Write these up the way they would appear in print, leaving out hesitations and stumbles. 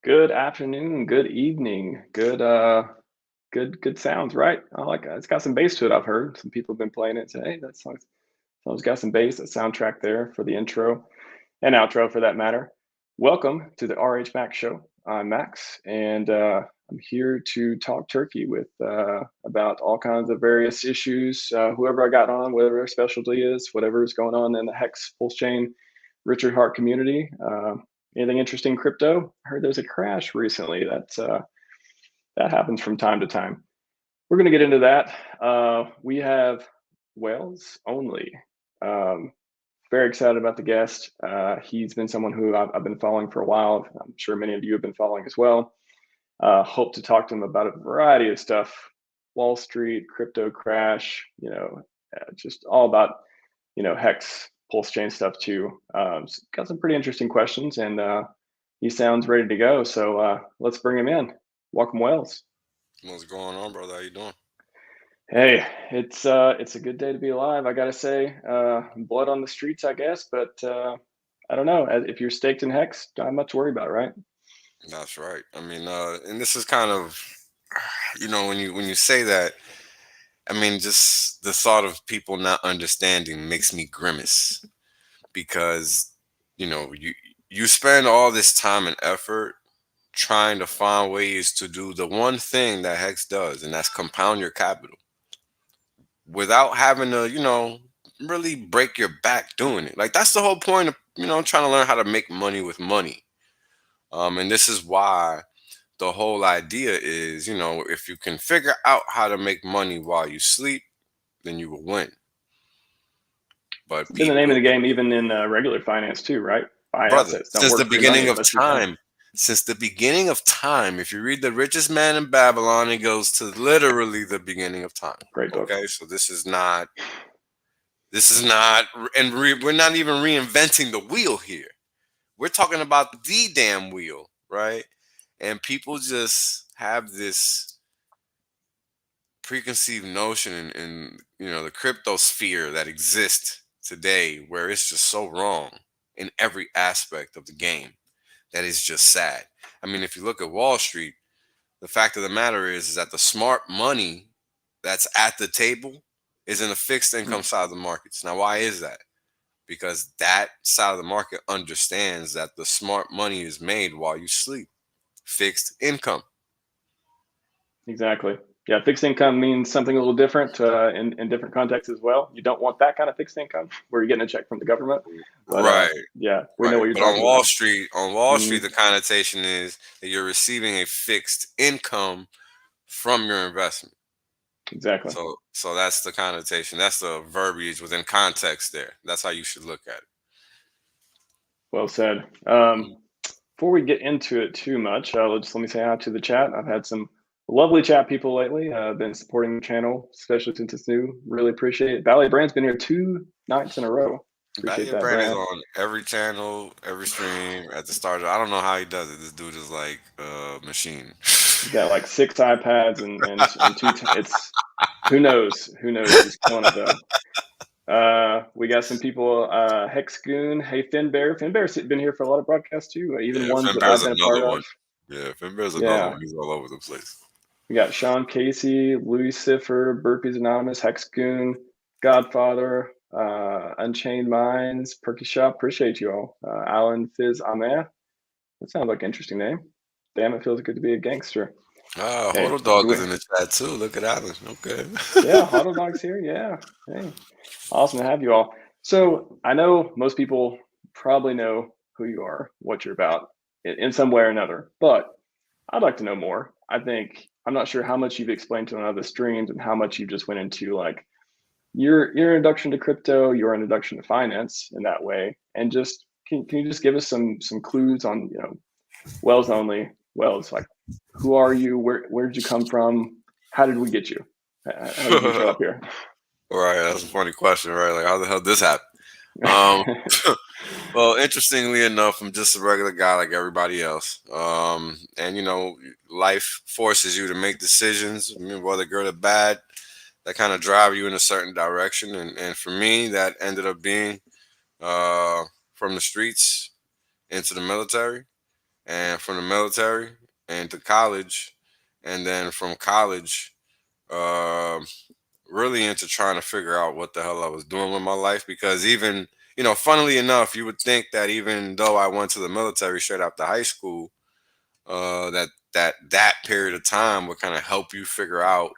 Good afternoon, good evening, good sounds, right? I like it. It's got some bass to it, I've heard. Some people have been playing it, say, hey, that song's got some bass, that soundtrack there for the intro and outro for that matter. Welcome to the RHMax show. I'm Max, and I'm here to talk turkey with about all kinds of various issues. Whoever I got on, whatever their specialty is, whatever is going on in the Hex PulseChain Richard Heart community. Anything interesting in crypto? I heard there's a crash recently. That happens from time to time. We're going to get into that. We have WhalesOnly. Um, Very excited about the guest. He's been someone who I've been following for a while. I'm sure many of you have been following as well. Hope to talk to him about a variety of stuff: Wall Street, crypto crash, just all about Hex Pulse Chain stuff too. Got some pretty interesting questions, and he sounds ready to go. So let's bring him in. Welcome, Wales. What's going on, brother? How you doing? Hey, it's a good day to be alive. I gotta say, blood on the streets, I guess, but I don't know. If you're staked in Hex, not much to worry about, right? That's right. And this is kind of, when you say that, just the thought of people not understanding makes me grimace because, you spend all this time and effort trying to find ways to do the one thing that Hex does, and that's compound your capital without having to, really break your back doing it. Like that's the whole point of, trying to learn how to make money with money. And this is why the whole idea is, if you can figure out how to make money while you sleep, then you will win. But It's been the name of people, the game, even in regular finance too, right? Buy brother, assets. Don't work for your money unless you can. since the beginning of time, if you read The Richest Man in Babylon, it goes to literally the beginning of time. Great book. Okay, so this is not, and we're not even reinventing the wheel here. We're talking about the damn wheel, right? And people just have this preconceived notion in the crypto sphere that exists today where it's just so wrong in every aspect of the game that is just sad. If you look at Wall Street, the fact of the matter is that the smart money that's at the table is in the fixed income Mm, side of the markets. Now, why is that? Because that side of the market understands that the smart money is made while you sleep. Fixed income. exactly. Yeah, fixed income means something a little different in different contexts as well. You don't want that kind of fixed income where you're getting a check from the government. But Right, yeah, we know right. what you're But on talking Wall about. Street, Hmm. the connotation is that you're receiving a fixed income from your investment. Exactly. So that's the connotation. That's the verbiage within context there. That's how you should look at Well said. it. Before we get into it too much, let me say hi to the chat. I've had some lovely chat people lately. Been supporting the channel, especially since it's new. Really appreciate it. Ballet Brand's been here 2 nights in a row. Appreciate Battle that, Brand is Brand. on every channel, every stream at the start. I don't know how he does it. This dude is like a machine. He's got like 6 iPads and it's who knows? Who knows? He's killing it though. We got some people. Hexgoon, hey Finbear. Finbear's been here for a lot of broadcasts too, even Yeah, ones that Finbear's I've been a part another of. one. Yeah, Finbear's another Yeah, one. He's all over the place. we got Sean Casey, Louis Cipher, Burpees Anonymous, Hexgoon, Godfather, Unchained Minds, Perky Shop. Appreciate you all. Alan Fizz Ahmed. That sounds like an interesting name. Damn, it feels good to be a gangster. Ah, Hey, Hodl Dog do is it. in the chat too. Look at Alan. Okay. Yeah, Huddle Dog's here. Yeah. Hey, awesome to have you all. So I know most people probably know who you are, what you're about in some way or another, but I'd like to know more. I think I'm not sure how much you've explained to on other streams and how much you just went into like your introduction to crypto, your introduction to finance in that way, and just can you just give us some clues on WhalesOnly Wells, like who are you, where did you come from, how did we get you, how did you show up here? Right, that's a funny question, right? Like, how the hell this happen? Um, well, interestingly enough, I'm just a regular guy like everybody else. And life forces you to make decisions, whether good or bad, that kind of drive you in a certain direction. And for me, that ended up being uh, from the streets into the military. and from the military and to college, and then from college, um, really into trying to figure out what the hell I was doing with my life. Because even, funnily enough, you would think that even though I went to the military straight after high school, that period of time would kind of help you figure out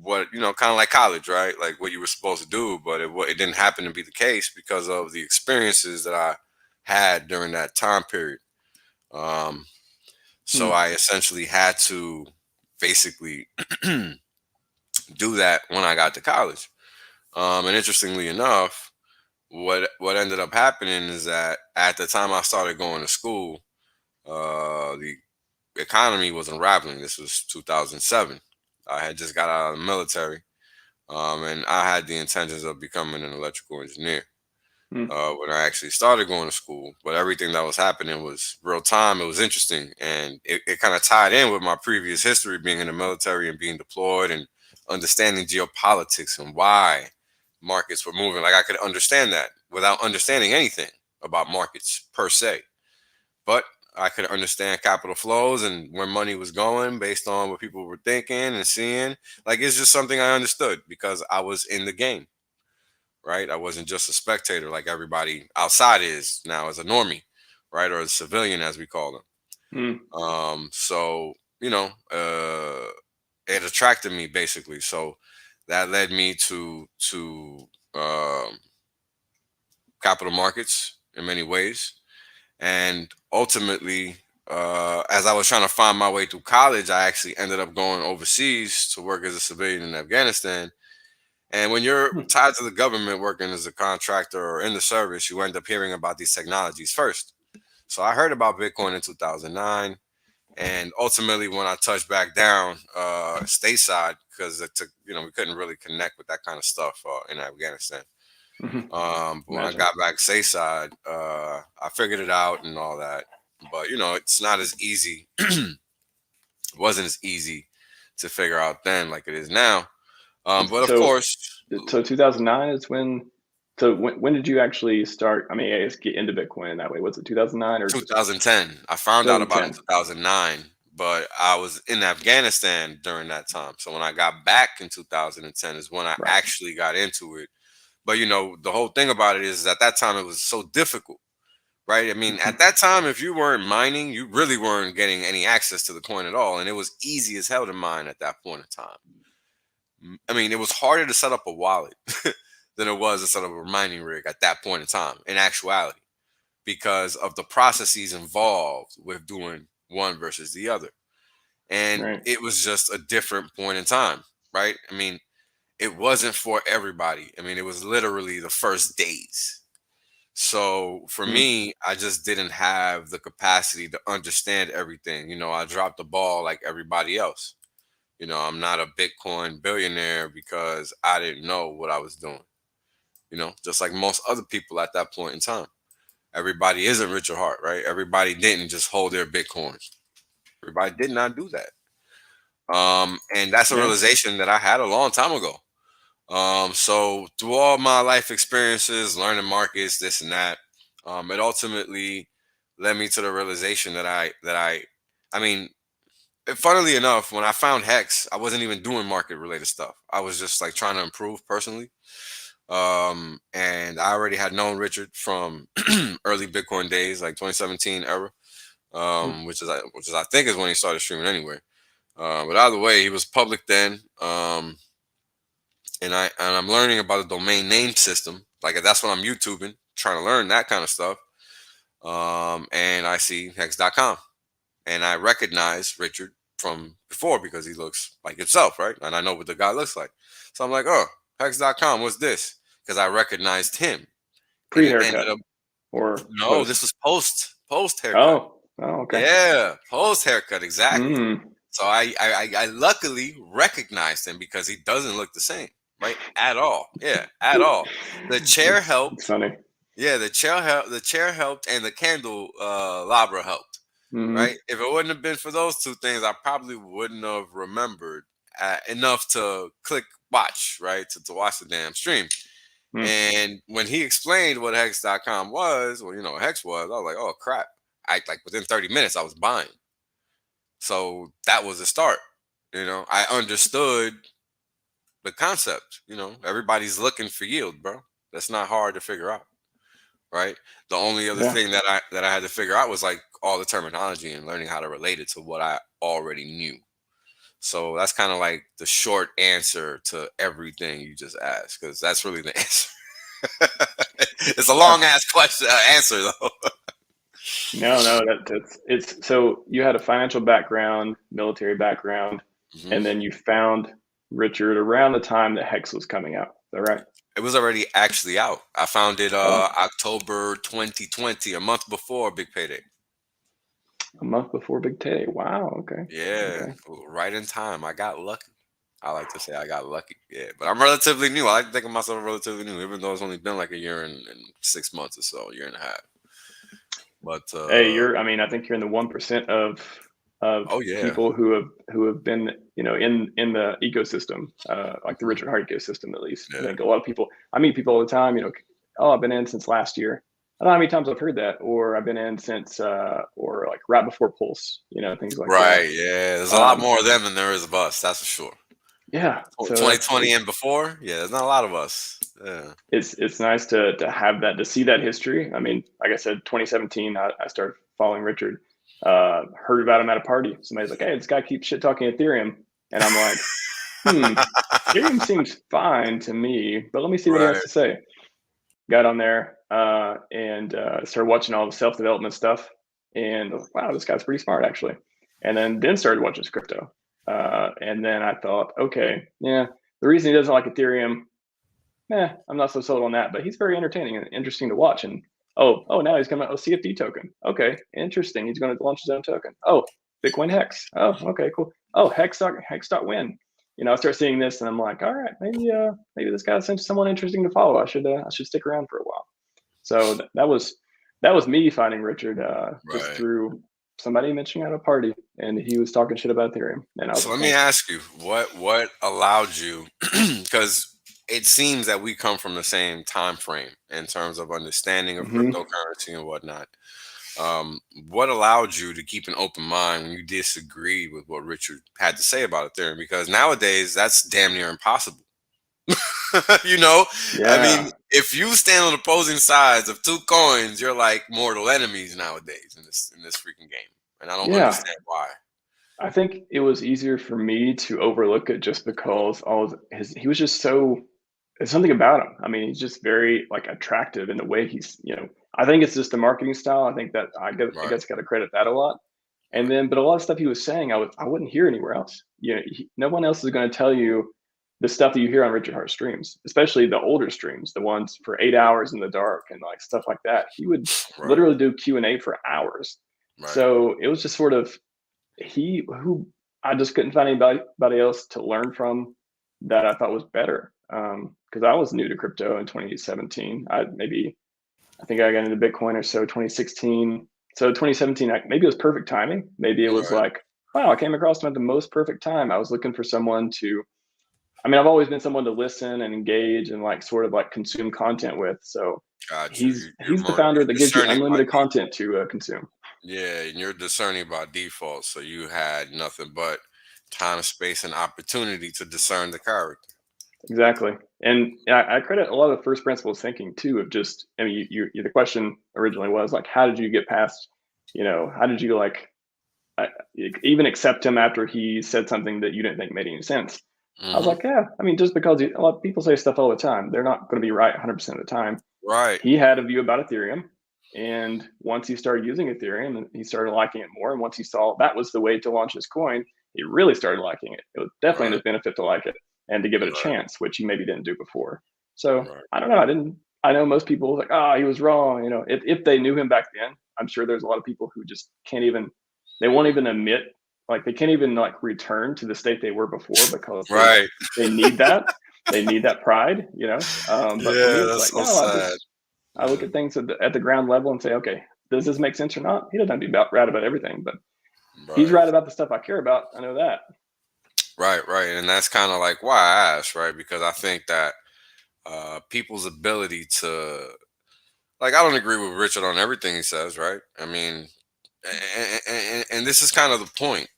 what, kind of like college, right? Like what you were supposed to do, but it didn't happen to be the case because of the experiences that I had during that time period. Um, so Hmm. I essentially had to basically do that when I got to college. And interestingly enough, what ended up happening is that at the time I started going to school, the economy was unraveling. This was 2007. I had just got out of the military, and I had the intentions of becoming an electrical engineer Hmm. when I actually started going to school. But everything that was happening was real time. It was interesting, and it kind of tied in with my previous history, being in the military and being deployed, and understanding geopolitics and why markets were moving. Like I could understand that without understanding anything about markets per se, but I could understand capital flows and where money was going based on what people were thinking and seeing. Like it's just something I understood because I was in the game, right? I wasn't just a spectator like everybody outside is now as a normie, right? Or a civilian as we call them. Hmm. So, it attracted me basically. So that led me to um, capital markets in many ways. And ultimately, as I was trying to find my way through college, I actually ended up going overseas to work as a civilian in Afghanistan. And when you're Hmm. tied to the government working as a contractor or in the service, you end up hearing about these technologies first. So I heard about Bitcoin in 2009. And ultimately, when I touched back down stateside, because it took, we couldn't really connect with that kind of stuff in Afghanistan. Hmm. But when I Imagine. got back stateside, I figured it out and all that. But it's not as easy. It wasn't as easy to figure out then like it is now. But of So, course, so 2009 is when. So when did you actually start? I mean, I guess get into Bitcoin in that way. Was it 2009 or just 2010. I found out about it in 2010? 2009, but I was in Afghanistan during that time. So when I got back in 2010 is when I Right. actually got into it. But the whole thing about it is at that time it was so difficult, right? I mean, Mhm. at that time, if you weren't mining, you really weren't getting any access to the coin at all. And it was easy as hell to mine at that point in time. I mean, it was harder to set up a wallet than it was to set up a mining rig at that point in time, in actuality, because of the processes involved with doing one versus the other. And Right. it was just a different point in time, right? I mean, it wasn't for everybody. I mean, it was literally the first days. So for Hmm. me, I just didn't have the capacity to understand everything. I dropped the ball like everybody else. I'm not a Bitcoin billionaire because I didn't know what I was doing, just like most other people at that point in time. Everybody isn't Richard Hart, right? Everybody didn't just hold their Bitcoins. Everybody did not do that. And that's a Yeah. realization that I had a long time ago. So through all my life experiences, learning markets, this and that, it ultimately led me to the realization I mean, funnily enough, when I found Hex, I wasn't even doing market related stuff. I was just like trying to improve personally. And I already had known Richard from early Bitcoin days, like 2017 era, Hmm. which is I think is when he started streaming anyway. But either way, he was public then. And I'm learning about the domain name system. Like that's what I'm YouTubing, trying to learn that kind of stuff. And I see Hex.com, and I recognize Richard from before because he looks like himself, right? And I know what the guy looks like. So I'm like, oh, Hex.com, what's this? Because I recognized him, and it ended Pre-haircut up or no, post? this was post haircut. Oh. Oh. Okay. Yeah, post haircut exactly. Hmm. So I luckily recognized him because he doesn't look the same, right? At all. Yeah, at all. The chair It's helped. funny. Yeah, the chair helped and the candle labra helped. Right? Hmm. If it wouldn't have been for those two things, I probably wouldn't have remembered enough to click watch, right? To watch the damn stream. Hmm. And when he explained what Hex.com was, well, what Hex was, I was like, oh crap. I like within 30 minutes I was buying. So that was the start. I understood the concept. Everybody's looking for yield, bro. That's not hard to figure out, right? The only other Yeah. thing that I had to figure out was like all the terminology and learning how to relate it to what I already knew. So that's kind of like the short answer to everything you just asked, because that's really the answer. It's a Yeah. long ass question answer though. No, no, that's it's so you had a financial background, military background, Mhm. and then you found Richard around the time that Hex was coming out. Is that right? It was already actually out. I found it Oh, October 2020, a month before Big Payday. a month before Big Tay. Wow. Okay. Yeah, Okay. right in time. I got lucky. I like to say I got lucky. Yeah, but I'm relatively new. I like to think of myself relatively new, even though it's only been like a year and 6 months or so, a year and a half. But Hey, I mean, I think you're in the 1% of oh yeah, people who have been, in the ecosystem, like the mhm, Richard Heart ecosystem, at least. I yeah. think a lot of people, I meet people all the time, oh, I've been in since last year. I don't know how many times I've heard that, or I've been in since, or like right before Pulse, things like that. Right. Yeah. There's a lot Um, more of them than there is of us. That's for sure. yeah, so 2020 and before. Yeah, there's not a lot of us. Yeah. it's nice to have that, to see that history. I mean, like I said, 2017, I started following Richard. Heard about him at a party. Somebody's like, "Hey, this guy keeps shit talking Ethereum," and I'm like, Ethereum seems fine to me, but let me see what he has Right. to say. Got on there and started watching all the self development stuff, and I was like, wow, this guy's pretty smart actually. And then started watching his crypto, and then I thought, okay, yeah, the reason he doesn't like Ethereum, I'm not so sold on that, but he's very entertaining and interesting to watch. And now he's coming out with CFD token. Okay, interesting. He's going to launch his own token. Oh, Bitcoin Hex. Oh, okay, cool. Oh, Hex.win. I start seeing this, and I'm like, all right, maybe this guy's someone interesting to follow. I should stick around for a while. So that was me finding Richard just Right. through somebody mentioning at a party, and he was talking shit about Ethereum, and I was So like, let me ask you, what allowed you? Because it seems that we come from the same time frame in terms of understanding of hmm cryptocurrency and whatnot. What allowed you to keep an open mind when you disagreed with what Richard had to say about Ethereum? Because nowadays that's damn near impossible. you know, I mean, yeah, if you stand on opposing sides of two coins, you're like mortal enemies nowadays in this freaking game, and I don't yeah. understand why. I think it was easier for me to overlook it just because he was just so, there's something about him. I mean, he's just very like attractive in the way I think it's just the marketing style. I think that I Right, guess got to credit that a lot. And right, then, but a lot of stuff he was saying, I wouldn't hear anywhere else. No one else is going to tell you the stuff that you hear on Richard Hart streams, especially the older streams, the ones for 8 hours in the dark and like stuff like that. He would right, literally do Q&A for hours. right, So it was just sort of he who I just couldn't find anybody else to learn from that I thought was better. Because I was new to crypto in 2017. I think I got into Bitcoin or so 2016. So 2017, maybe it was perfect timing. Maybe it was right. like, wow, I came across him at the most perfect time. I was looking for someone to. I mean, I've always been someone to listen and engage and like sort of like consume content with. So Got you. he's You're he's the more founder you're that gives you discerning by unlimited content default. to consume. Yeah, and you're discerning by default, so you had nothing but time, space, and opportunity to discern the character. Exactly. And I credit a lot of the first principles thinking too of just, I mean, the question originally was like, how did you get past, how did you like uh, even accept him after he said something that you didn't think made any sense? I was Hmm. like, yeah, I mean, just because a lot of people say stuff all the time, they're not going to be right 100% of the time. Right, He had a view about Ethereum. And once he started using Ethereum, he started liking it more. And once he saw that was the way to launch his coin, he really started liking it. It was definitely in right, his benefit to like it and to give it a right, chance, which he maybe didn't do before. So right. I don't know. I know most people like, he was wrong. If they knew him back then, I'm sure there's a lot of people who just they won't even admit, like they can't even like return to the state they were before because Right. they need that. They need that pride. But for me, Yeah, it's that's like, so no, sad. I look Yeah. at things at the ground level and say, okay, does this make sense or not? He doesn't have to be right about everything, but he's Right. right about the stuff I care about. I know that. Right, right. And that's kind of like why I asked, right? Because I think that people's ability to, like, I don't agree with Richard on everything he says, right? I mean, and this is kind of the point.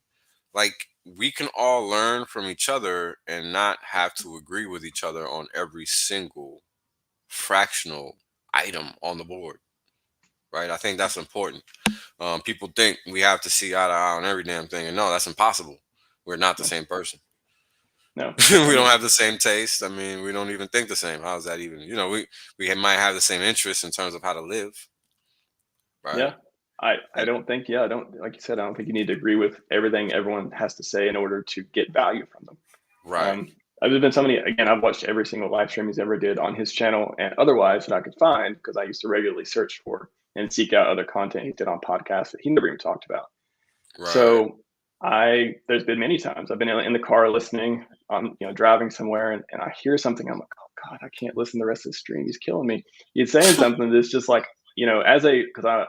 Like, we can all learn from each other and not have to agree with each other on every single fractional item on the board, right? I think that's important. People think we have to see eye to eye on every damn thing, and no, that's impossible. We're not the No, same person. no. We I don't mean, have the same taste. I mean, we don't even think the same. How's that even? We might have the same interests in terms of how to live, right? yeah. I And don't think, yeah, I don't, like you said, I don't think you need to agree with everything everyone has to say in order to get value from them. right, There's been so many, again, I've watched every single live stream he's ever did on his channel and otherwise that I could find because I used to regularly search for and seek out other content he did on podcasts that he never even talked about. right, So there's been many times I've been in the car listening, driving somewhere and I hear something. I'm like, oh God, I can't listen to the rest of the stream. He's killing me. He's saying something that's just like, because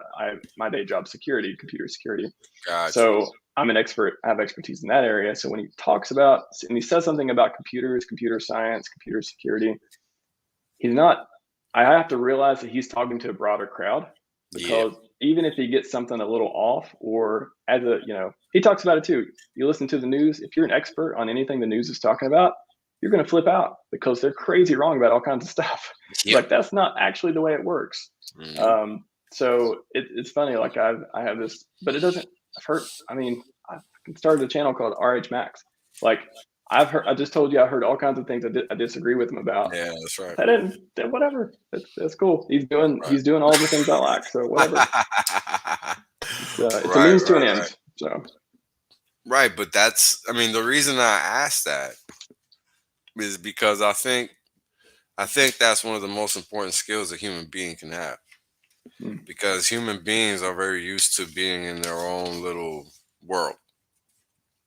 my day job security, computer security. got you. So I'm an expert. I have expertise in that area. So when he talks about and he says something about computers, computer science, computer security, he's not. I have to realize that he's talking to a broader crowd Yeah, because even if he gets something a little off, or he talks about it too. You listen to the news. If you're an expert on anything the news is talking about, you're going to flip out because they're crazy wrong about all kinds of stuff. It's yep. like that's not actually the way it works. Nope. So it's funny. Like I have this, but it doesn't hurt. I mean, I started a channel called RHMax. Like I just told you I heard all kinds of things I disagree with him about. Yeah, that's right. I didn't. Whatever. That's cool. Right. He's doing all the things I like. So whatever. It's a Right, means to an right, end. right. So Right, but I mean, the reason I asked that is because I think that's one of the most important skills a human being can have, mm, because human beings are very used to being in their own little world,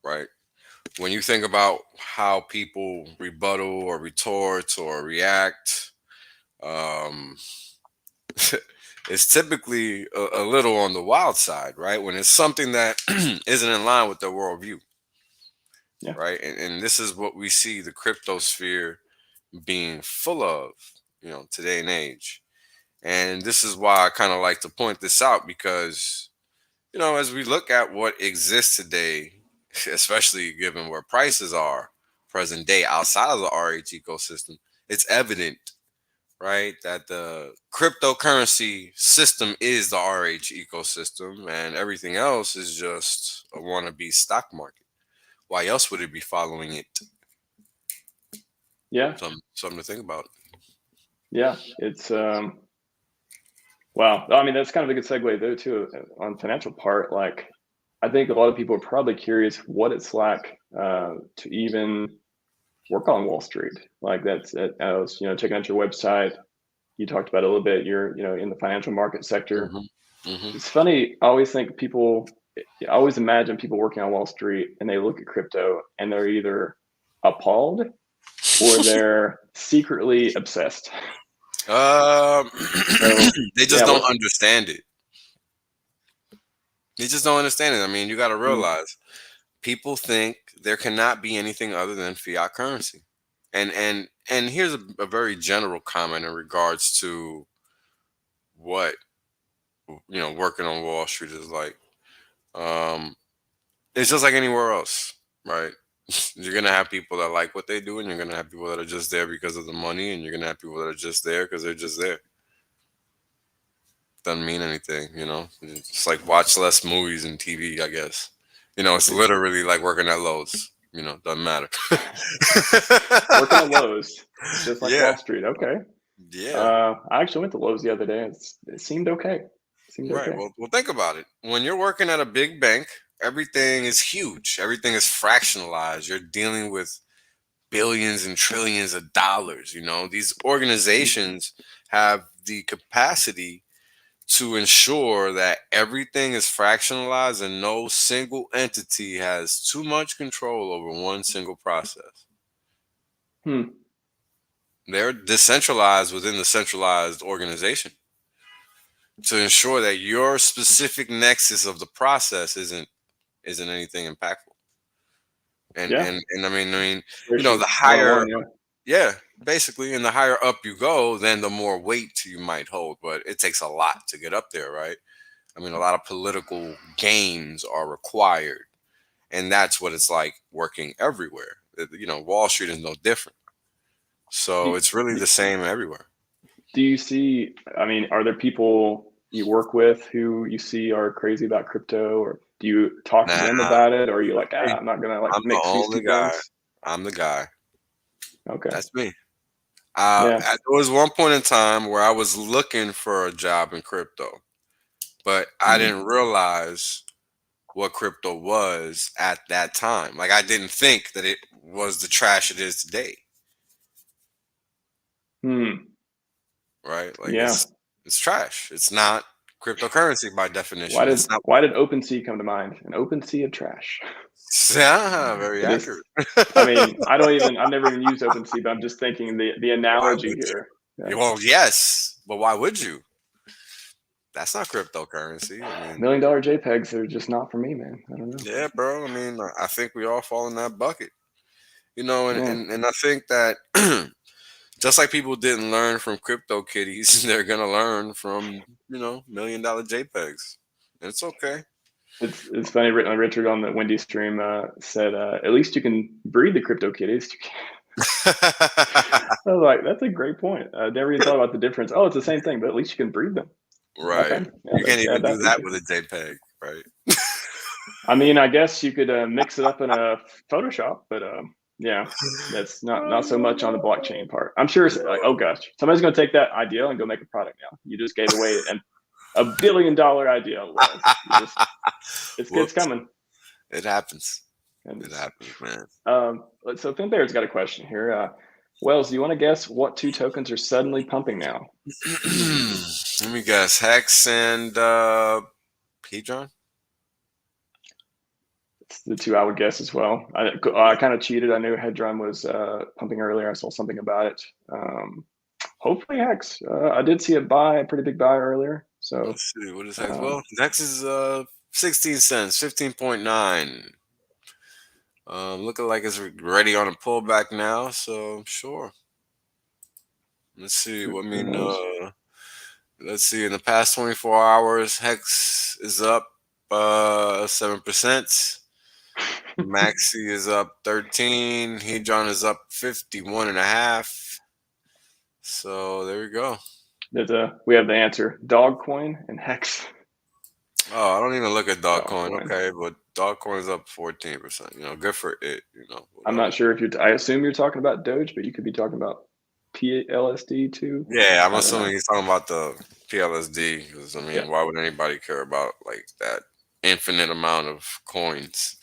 right? When you think about how people rebuttal or retort or react, um, it's typically a little on the wild side, right? When it's something that isn't in line with their worldview, yeah, right? And this is what we see the crypto sphere being full of, today and age. And this is why I kind of like to point this out, because, as we look at what exists today, especially given where prices are present day outside of the RH ecosystem, it's evident, right, that the cryptocurrency system is the RH ecosystem, and everything else is just a wannabe stock market. Why else would it be following it? yeah, Something to think about. yeah. It's wow. I mean, that's kind of a good segue though too on financial part. Like, I think a lot of people are probably curious what it's like to even work on Wall Street. Like I was checking out your website. You talked about it a little bit. You're in the financial market sector. Hmm. Hmm. It's funny. I always imagine people working on Wall Street and they look at crypto and they're either appalled or they're secretly obsessed. Um, So they just yeah, don't understand it. They just don't understand it. I mean, you got to mm, realize people think there cannot be anything other than fiat currency. And here's a very general comment in regards to what working on Wall Street is like. Um, it's just like anywhere else, right? You're gonna have people that like what they do, and you're gonna have people that are just there because of the money, and you're gonna have people that are just there because they're just there. Doesn't mean anything. It's like watch less movies and TV, I guess. It's it's literally like working at Lowe's. Doesn't matter. working at Lowe's. It's just like Yeah, Wall Street. Okay. yeah. I actually went to Lowe's the other day. It seemed okay. It seemed Right. okay. Well, think about it. When you're working at a big bank, everything is huge. Everything is fractionalized. You're dealing with billions and trillions of dollars. These Mm, organizations have the capacity to ensure that everything is fractionalized and no single entity has too much control over one single process. hmm. They're decentralized within the centralized organization to ensure that your specific nexus of the process isn't anything impactful. And Yeah. and and I mean, the Operations higher, 101. Yeah. yeah, basically, and the higher up you go, then the more weight you might hold. But it takes a lot to get up there, right? I mean, a lot of political games are required, and that's what it's like working everywhere. Wall Street is no different. So Do, it's really the same everywhere. do you see, I mean, are there people you work with who you see are crazy about crypto, or do you talk to Nah, them about it, or are you like, hey, I'm not gonna like I'm the mix these two only guy. things? I'm the guy. Okay. That's me. Yeah. There was one point in time where I was looking for a job in crypto, but I Hmm. didn't realize what crypto was at that time. Like, I didn't think that it was the trash it is today, Hmm. right? Like, Yeah. it's trash. It's not cryptocurrency by Why definition. did It's not. why did OpenSea come to mind? An open sea of trash. Yeah, very It is. accurate. I mean, I've never even used OpenSea, but I'm just thinking the Why analogy would here. you? Yeah. Well, yes, but why would you? That's not cryptocurrency. I mean, $1 million JPEGs are just not for me, man. I don't know. yeah, bro. I mean, I think we all fall in that bucket. And, Yeah. and I think that just like people didn't learn from crypto kitties, they're gonna learn from $1 million JPEGs. And it's okay. It's funny. Richard on the Wendy stream said, "At least you can breed the crypto kitties." I was like, "That's a great point. I never even thought about the difference. Oh, it's the same thing, but at least you can breed them." Right. Okay, yeah, You can't let's add even do that that feature. with a JPEG, right? I mean, I guess you could mix it up in a Photoshop, but yeah, that's not so much on the blockchain part. I'm sure. Like, oh gosh, somebody's going to take that idea and go make a product now. You just gave away a $1 billion idea, Wells. It's Whoops. coming. It happens. And It happens, man. so Finbear's got a question here. Wells, do you want to guess what two tokens are suddenly pumping now? Let me guess. Hex and Hedron? It's the two I would guess as well. I kind of cheated. I knew Hedron was pumping earlier. I saw something about it. Hopefully Hex. I did see a pretty big buy earlier. So Let's see. What is Hex? Well, um, Hex is 16 cents, 15.9. Looking like it's ready on a pullback now, so sure. Let's see. who, I who mean, knows? let's see. In the past 24 hours, Hex is up 7%. Maxi is up 13. Hedron is up 51 and a half. So there you go. We have the answer: Dogcoin and Hex. Oh, I don't even look at Dogcoin. Dogcoin. Okay, but Dogcoin is up 14%. Good for it. I'm Whatever. not sure if I assume you're talking about Doge, but you could be talking about PLSD too. Yeah, I'm I don't know. assuming he's talking about the PLSD because I Yeah. mean, why would anybody care about like that infinite amount of coins?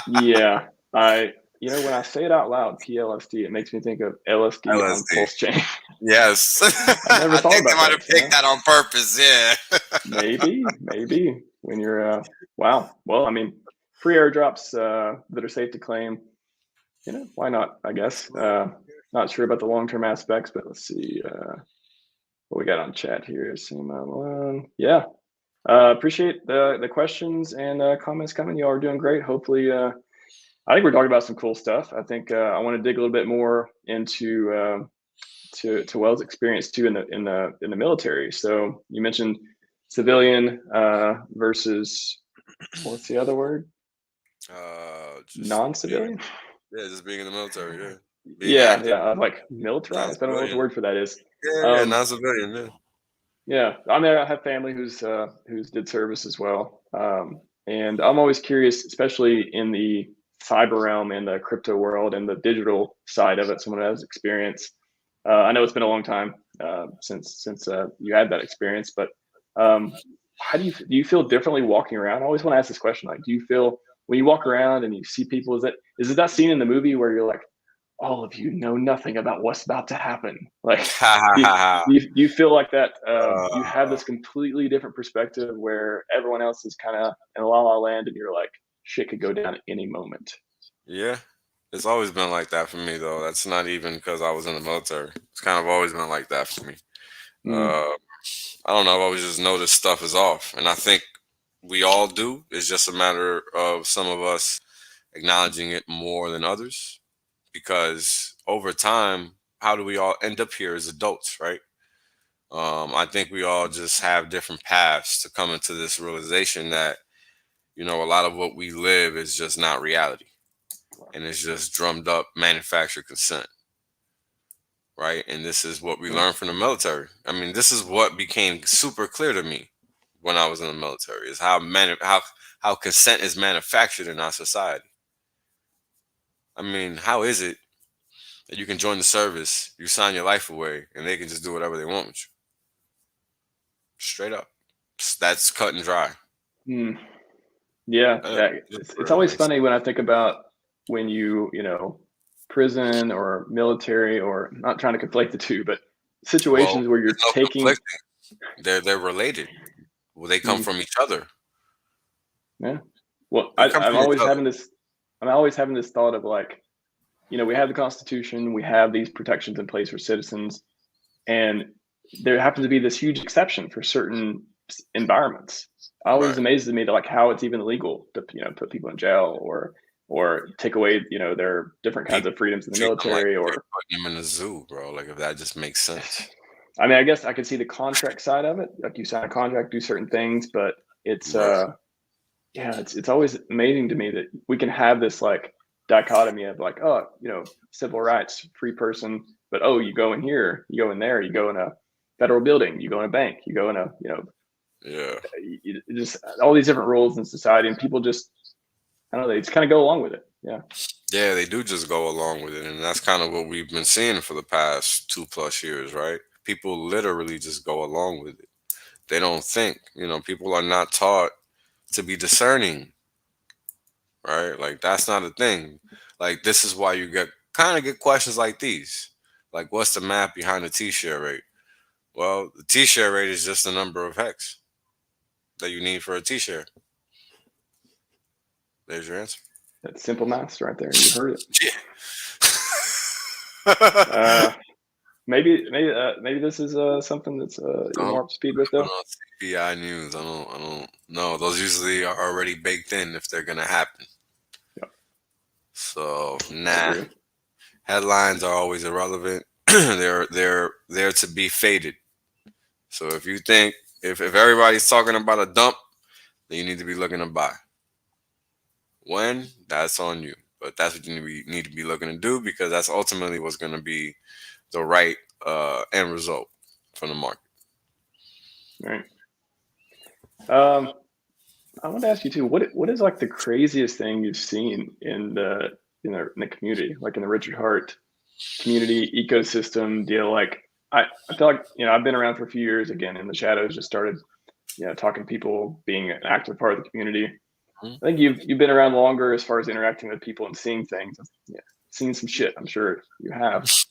Yeah. When I say it out loud, PLSD, it makes me think of LSD on LSD. PulseChain. Yes, I never I thought think they about might have that. picked that on purpose. Yeah. Maybe when you're wow. Well, I mean, free airdrops that are safe to claim. Why not? I guess. Not sure about the long-term aspects, but let's see what we got on chat here. Yeah. Appreciate the questions and comments coming. You all are doing great. Hopefully, I think we're talking about some cool stuff. I think I want to dig a little bit more into to Wells' experience too in the military. So you mentioned civilian versus what's the other word? Just being, Non-civilian. yeah, just being in the military. Yeah, being Yeah, active, yeah. I'm like militarized. I don't know what the non-civilian. word for that is. Yeah, Um, non-civilian. Yeah. yeah, I mean, I have family who's did service as well, and I'm always curious, especially in the cyber realm and the crypto world and the digital side of it. Someone who has experience. I know it's been a long time since you had that experience, but how do you feel differently walking around? I always want to ask this question: like, do you feel when you walk around and you see people? Is it that scene in the movie where you're like, all of you know nothing about what's about to happen? Like, Ha ha do you, ha ha. do you feel like that? You have Uh, this completely different perspective where everyone else is kind of in la la land, and you're like, shit could go down at any moment. yeah, it's always been like that for me though. That's not even because I was in the military. It's kind of always been like that for me. Mm, Uh, I don't know. I've always just noticed stuff is off, and I think we all do. It's just a matter of some of us acknowledging it more than others. Because over time, how do we all end up here as adults, right? I think we all just have different paths to come into this realization that, a lot of what we live is just not reality. And it's just drummed up manufactured consent. Right. And this is what we Yeah. learned from the military. I mean, this is what became super clear to me when I was in the military, is how consent is manufactured in our society. I mean, how is it that you can join the service, you sign your life away, and they can just do whatever they want with you? Straight up. That's cut and dry. Hmm. Yeah, it's always funny when I think about when prison or military, or not trying to conflate the two, but situations where you're taking. They're related. Well, they come from each other. Yeah. Well, I'm always having this thought of like, we have the Constitution, we have these protections in place for citizens, and there happens to be this huge exception for certain environments. Always amazes me to like how it's even illegal to put people in jail or take away their different kinds of freedoms in the military, or putting them in a zoo, bro. Like, if that just makes sense. I mean, I guess I could see the contract side of it. Like, you sign a contract, do certain things, but it's it's always amazing to me that we can have this like dichotomy of like, civil rights, free person, but you go in here, you go in there, you go in a federal building, you go in a bank, you go in a just all these different rules in society, and people just, I don't know, they just kind of go along with it. Yeah, they do just go along with it, and that's kind of what we've been seeing for the past 2+ years, right? People literally just go along with it. They don't think. People are not taught to be discerning, right? Like, that's not a thing. Like, this is why you get questions like these. Like, what's the math behind the T-share rate? Well, the T-share rate is just the number of hex that you need for a T-share. There's your answer. That's simple math right there. You heard it. Yeah. Maybe this is something that's you're more up to speed with, though. CPI news. I don't know. Those usually are already baked in if they're gonna happen. Yep. So headlines are always irrelevant. they're there to be faded. So if you think if everybody's talking about a dump, then you need to be looking to buy. When? That's on you. But that's what you need to be looking to do, because that's ultimately what's going to be the right end result from the market. Right. I want to ask you too. What is like the craziest thing you've seen in the community, like in the Richard Heart community ecosystem deal? Like, I feel like I've been around for a few years. Again, in the shadows, just started talking to people, being an active part of the community. I think you've been around longer as far as interacting with people and seeing things. Seeing some shit, I'm sure you have. Is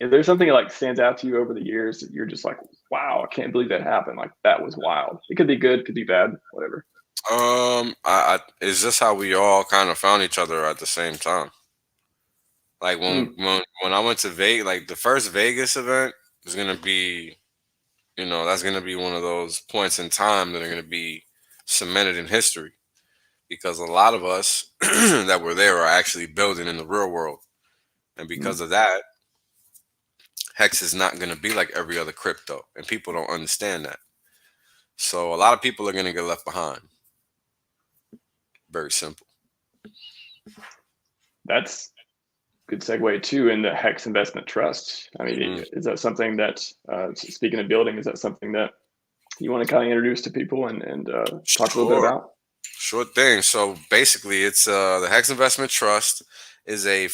there something that like stands out to you over the years that you're just like, wow, I can't believe that happened? Like, that was wild. It could be good, could be bad, whatever. It's just how we all kind of found each other at the same time. Like when I went to Vegas, like the first Vegas event is gonna be, that's gonna be one of those points in time that are gonna be cemented in history, because a lot of us that were there are actually building in the real world, and because of that, Hex is not gonna be like every other crypto, and people don't understand that. So a lot of people are gonna get left behind. Very simple. That's good segue too into Hex Investment Trust. I mean, is that something that, speaking of building, is that something that you want to kind of introduce to people and talk a little bit about? Sure thing. So basically, it's the Hex Investment Trust is a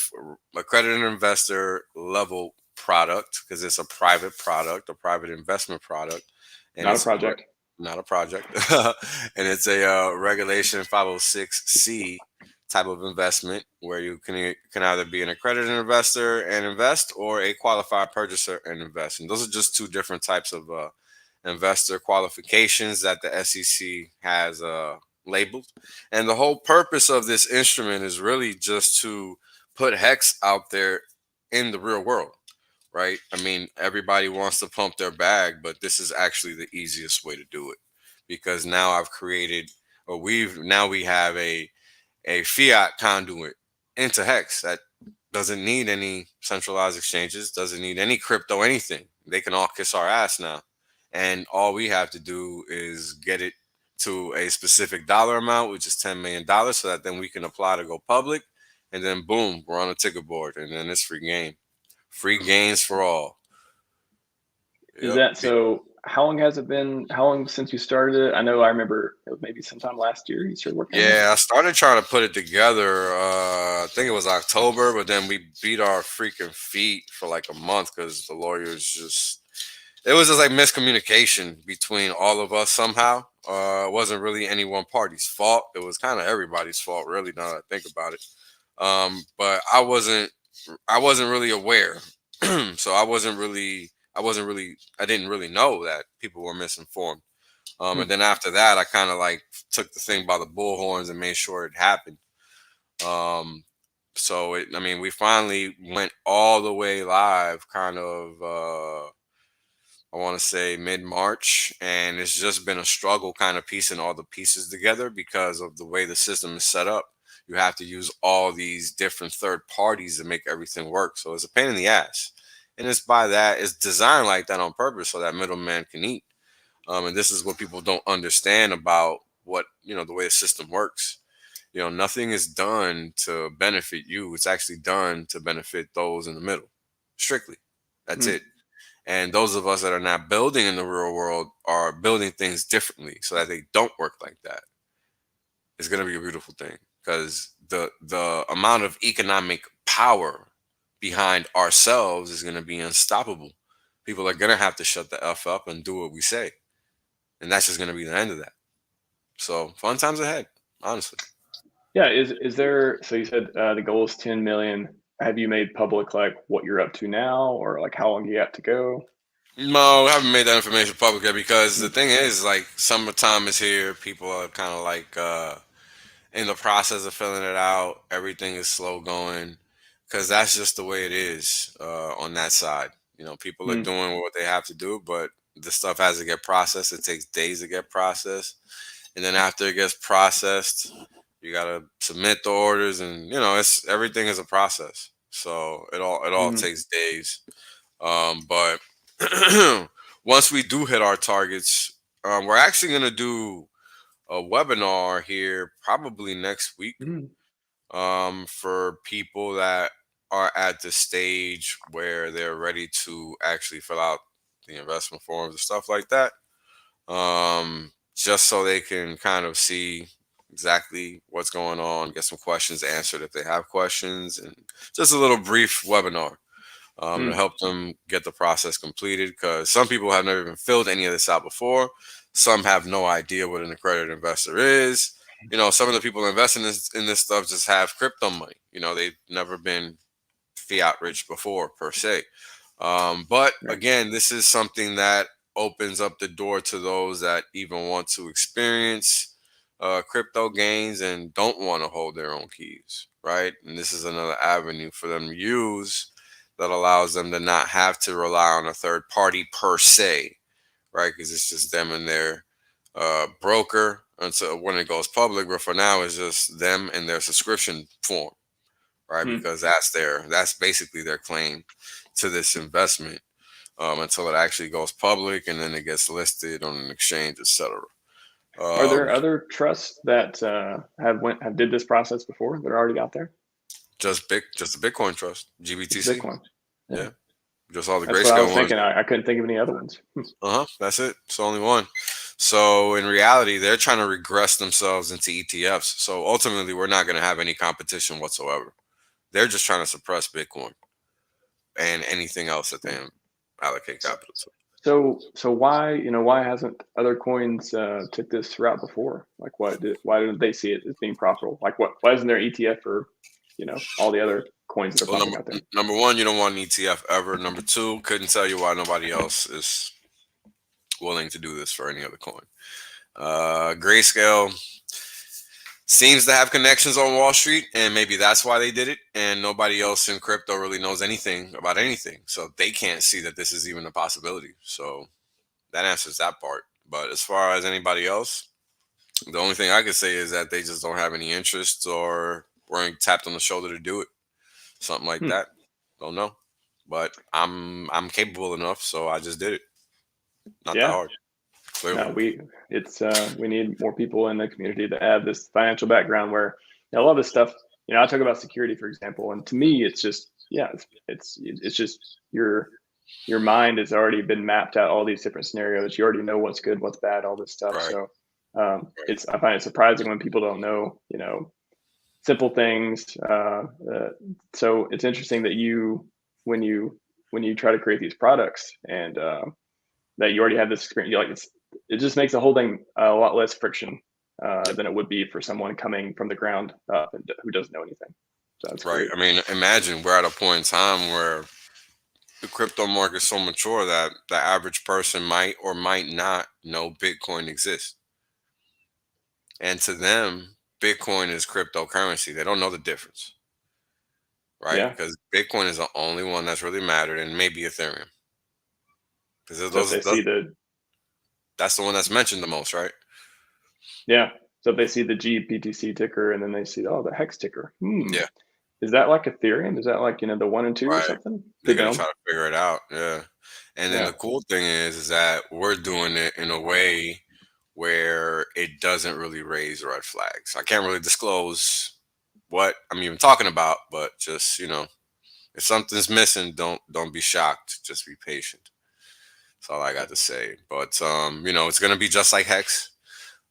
accredited investor level product, because it's a private product, a private investment product, and not a project. Not a project, and it's a Regulation 506C type of investment, where you can either be an accredited investor and invest, or a qualified purchaser and invest. And those are just two different types of investor qualifications that the SEC has labeled. And the whole purpose of this instrument is really just to put Hex out there in the real world, right? I mean, everybody wants to pump their bag, but this is actually the easiest way to do it, because now I've created, or we have a fiat conduit into Hex that doesn't need any centralized exchanges, doesn't need any crypto, anything. they can all kiss our ass now. And all we have to do is get it to a specific dollar amount, which is $10 million, so that then we can apply to go public. And then boom, we're on a ticker board, and then it's free game. Free gains for all. Is Yep. that so? How long has it been? How long since you started it? I know I remember it was maybe sometime last year you started working on it. Yeah, I started trying to put it together. I think it was October, but then we beat our freaking feet for like a month because the lawyers just. It was just like miscommunication between all of us somehow. It wasn't really any one party's fault. It was kind of everybody's fault, really. Now that I think about it, but I wasn't really aware, so I didn't really know that people were misinformed. And then after that, I kind of like took the thing by the bullhorns and made sure it happened. Um, I mean, we finally went all the way live, kind of. I want to say mid March, and it's just been a struggle, kind of piecing all the pieces together because of the way the system is set up. You have to use all these different third parties to make everything work, so it's a pain in the ass. And it's designed like that on purpose so that middleman can eat. And this is what people don't understand about what the way the system works. Nothing is done to benefit you. It's actually done to benefit those in the middle. Strictly. That's Hmm. it. And those of us that are not building in the real world are building things differently so that they don't work like that. It's going to be a beautiful thing because the amount of economic power behind ourselves is going to be unstoppable. People are going to have to shut the F up and do what we say. And that's just going to be the end of that. So fun times ahead, honestly. Yeah, is there? So you said the goal is 10 million. Have you made public like what you're up to now, or like how long you got to go? No, I haven't made that information public yet because the Hmm. thing is, like, summertime is here. People are kind of like in the process of filling it out. Everything is slow going because that's just the way it is on that side. People are Hmm. doing what they have to do, but the stuff has to get processed. It takes days to get processed, and then after it gets processed, you gotta submit the orders, and it's everything is a process. So it all Hmm. takes days. But once we do hit our targets, we're actually gonna do a webinar here probably next week Hmm. for people that are at the stage where they're ready to actually fill out the investment forms and stuff like that. Just so they can kind of see exactly what's going on, get some questions answered if they have questions, and just a little brief webinar to Hmm. help them get the process completed. Because some people have never even filled any of this out before. Some have no idea what an accredited investor is. Some of the people investing in this stuff just have crypto money. They've never been fiat rich before per se. But Right. again, this is something that opens up the door to those that even want to experience crypto gains and don't want to hold their own keys, right? And this is another avenue for them to use that allows them to not have to rely on a third party per se, right? Because it's just them and their broker until when it goes public. But for now, it's just them and their subscription form, right? Hmm. Because that's basically their claim to this investment until it actually goes public and then it gets listed on an exchange, etc. Are there Um, other trusts that have did this process before that are already out there? just the Bitcoin Trust, Just GBTC. Bitcoin. Yeah, Yeah, just all the that's what I was grayscale ones. thinking. I couldn't think of any other ones. That's it. It's the only one. So in reality, they're trying to regress themselves into ETFs. So ultimately, we're not going to have any competition whatsoever. They're just trying to suppress Bitcoin and anything else that they allocate capital to. So why hasn't other coins took this route before? Like why didn't they see it as being profitable? Like why isn't there ETF for all the other coins that are Well, popping out there? number one, you don't want an ETF ever. Number two, couldn't tell you why nobody else is willing to do this for any other coin. Grayscale seems to have connections on Wall Street, and maybe that's why they did it. And nobody else in crypto really knows anything about anything, so they can't see that this is even a possibility. So that answers that part. But as far as anybody else, the only thing I could say is that they just don't have any interest or weren't tapped on the shoulder to do it. Something like Hmm. that. Don't know. but I'm capable enough, so I just did it. Not that Yeah. hard, clearly. No, we need more people in the community that have this financial background where, a lot of this stuff, I talk about security, for example, and to me, it's just, yeah, it's just your mind has already been mapped out all these different scenarios. You already know what's good, what's bad, all this stuff. Right. So Right. I find it surprising when people don't know, simple things. So it's interesting that when you when you try to create these products and that you already have this experience, it just makes the whole thing a lot less friction than it would be for someone coming from the ground up and who doesn't know anything. So that's Right. great. I mean, imagine we're at a point in time where the crypto market is so mature that the average person might or might not know Bitcoin exists. And to them, Bitcoin is cryptocurrency. They don't know the difference, right? Yeah. Because Bitcoin is the only one that's really mattered, and maybe Ethereum. Because So if they see the that's the one that's mentioned the most, right? yeah, so if they see the GBTC ticker and then they see the Hex ticker, Yeah, is that like Ethereum? Is that like the 1 and 2 or right. something? They're They gonna try don't. to figure it out. Yeah. And then Yeah. the cool thing is that we're doing it in a way where it doesn't really raise red flags. I can't really disclose what I'm even talking about, but just if something's missing, don't be shocked. Just be patient. That's all I got to say. But it's gonna be just like Hex.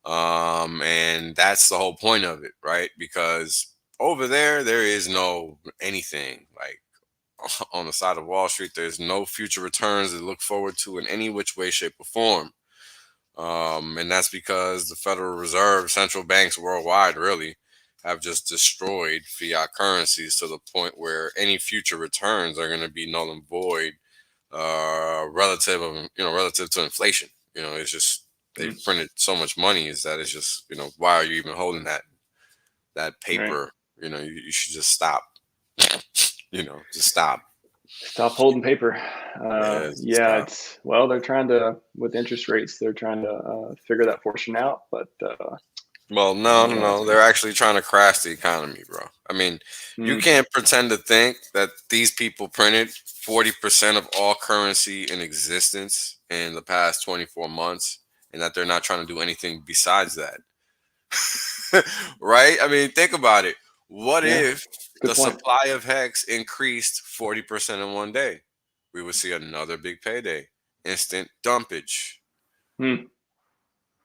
And that's the whole point of it, right? Because over there is no anything like on the side of Wall Street. There's no future returns to look forward to in any which way, shape, or form. And that's because the Federal Reserve, central banks worldwide, really have just destroyed fiat currencies to the point where any future returns are going to be null and void, relative to inflation. It's just they've Mm, printed so much money is that it's just why are you even holding that right. paper? You should just stop. Just stop. Stop holding paper. Yeah, just Yeah, stop. it's they're trying to with interest rates. They're trying to figure that portion out, but Well, no, no, no. They're actually trying to crash the economy, bro. I mean, you mm, can't pretend to think that these people printed 40% of all currency in existence in the past 24 months and that they're not trying to do anything besides that. Right? I mean, think about it. What yeah, if good the point. supply of Hex increased 40% in one day? We would see another big payday, instant dumpage. Hmm.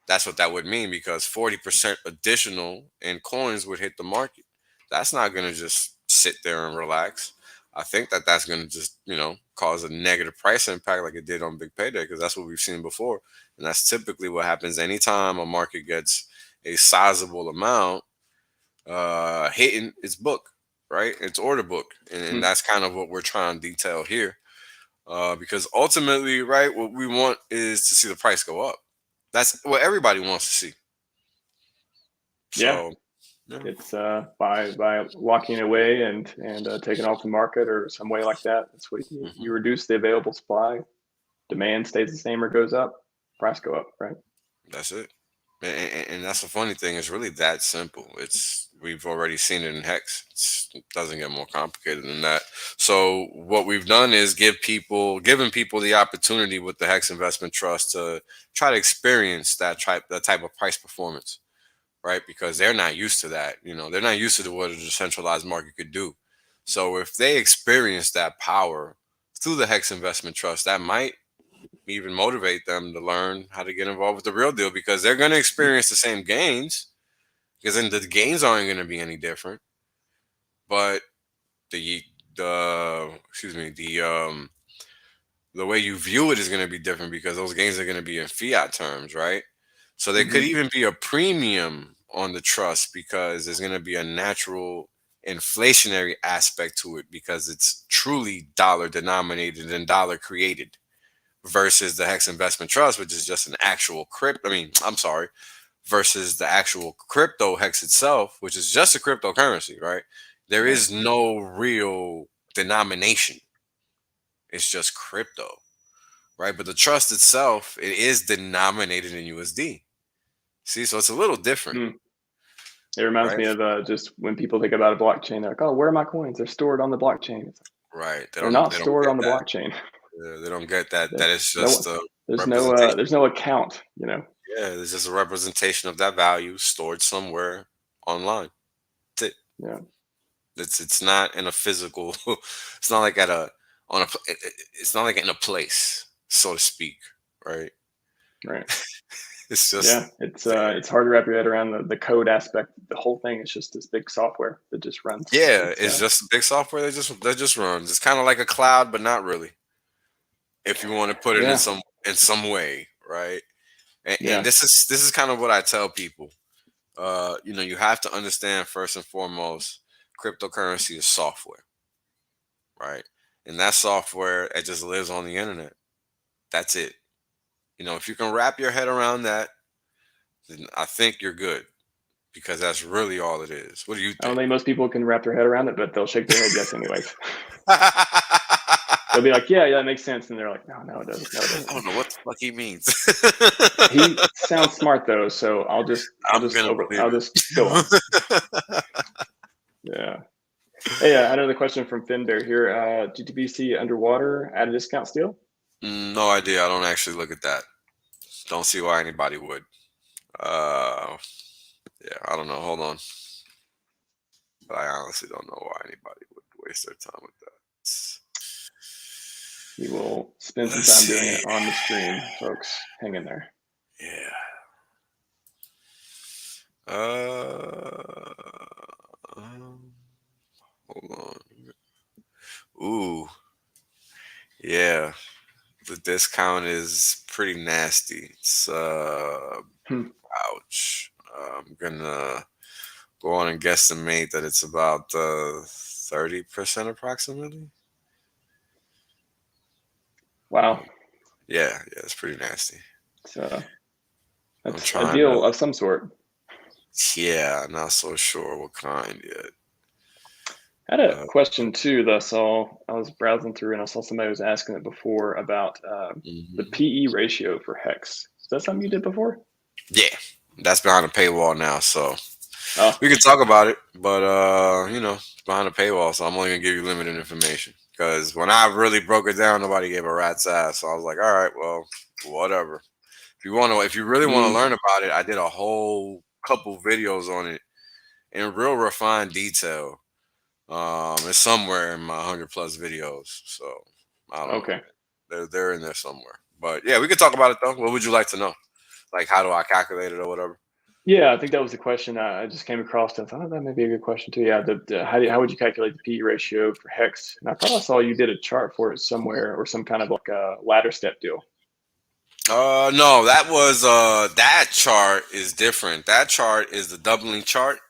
That's what that would mean because 40% additional in coins would hit the market. That's not going to just sit there and relax. I think that that's going to just, cause a negative price impact like it did on Big Payday because that's what we've seen before. And that's typically what happens anytime a market gets a sizable amount hitting its book, right? Its order book. And Hmm. that's kind of what we're trying to detail here. Because ultimately, right, what we want is to see the price go up. That's what everybody wants to see. Yeah, So, yeah. it's by walking away and taking off the market or some way like that. That's what Hmm. you reduce the available supply. Demand stays the same or goes up. Price go up, right? That's it. And that's the funny thing. It's really that simple. We've already seen it in Hex. It doesn't get more complicated than that. So what we've done is given people the opportunity with the Hex Investment Trust to try to experience that type of price performance, right? Because they're not used to that. They're not used to what a decentralized market could do. So if they experience that power through the Hex Investment Trust, that might even motivate them to learn how to get involved with the real deal because they're going to Hmm. experience the same gains because then the gains aren't going to be any different, but the the way you view it is going to be different because those gains are going to be in fiat terms, right? So there could Hmm. even be a premium on the trust because there's going to be a natural inflationary aspect to it because it's truly dollar denominated and dollar created versus the Hex Investment Trust, which is just an actual crypto. I mean, I'm sorry, versus the actual crypto Hex itself, which is just a cryptocurrency, right? There Right. is no real denomination. It's just crypto, right? But the trust itself, it is denominated in USD. See, so it's a little different, Hmm. It reminds right? me of just when people think about a blockchain, they're like, "Oh, where are my coins? They're stored on the blockchain." It's like, Right. They're not They don't stored get on the that. blockchain. They don't get that. That is No, just a representation. there's no account. You know. Yeah, it's just a representation of that value stored somewhere online. That's it. Yeah. It's not in a physical. It's not like at a on a. It's not like in a place, so to speak. Right. Right. It's just Yeah. there. It's hard to wrap your head around the code aspect. The whole thing is just this big software that just runs. Yeah, It's it's just big software that just runs. It's kind of like a cloud, but not really. If you want to put it yeah. in some way, right? And Yeah. this is kind of what I tell people. You have to understand first and foremost, cryptocurrency is software, right? And that software it just lives on the internet. That's it. If you can wrap your head around that, then I think you're good because that's really all it is. What do you I don't think? think most people can wrap their head around it, but they'll shake their head yes anyways. They'll be like, yeah, that makes sense, and they're like, no, it doesn't. No, it I don't doesn't. know what the fuck he means. He sounds smart though, so I'm gonna believe I'll just go on. it. Yeah. Hey, I had another question from Finbear here. GTBC underwater at a discount still? No idea. I don't actually look at that. Don't see why anybody would. Uh, yeah, I don't know. Hold on. I honestly don't know why anybody would waste their time with that. He will spend some Let's time doing it see. on the stream, folks. Hang in there. Yeah. Hold on. Ooh, yeah. The discount is pretty nasty. It's Hmm. ouch. I'm gonna go on and guesstimate that it's about 30% approximately. Wow. Yeah, it's pretty nasty. So I'm that's a trying to. deal of some sort. Yeah, not so sure what kind yet. I had a Uh, question too that I was browsing through and I saw somebody was asking it before about the mhm. PE ratio for Hex. Is that something you did before? Yeah, that's behind a paywall now, so Oh, we can talk about it. But it's behind a paywall, so I'm only gonna give you limited information. Because when I really broke it down, nobody gave a rat's ass. So I was like, all right, well, whatever. If you really want to mm, learn about it, I did a whole couple videos on it in real refined detail. It's somewhere in my 100+ videos. So I don't know, okay. man. They're in there somewhere. But yeah, we could talk about it though. What would you like to know? Like, how do I calculate it or whatever? Yeah, I think that was the question I just came across. And I thought that may be a good question too. Yeah, how would you calculate the PE ratio for Hex? And I thought I saw you did a chart for it somewhere or some kind of like a ladder step deal. No, that chart is different. That chart is the doubling chart.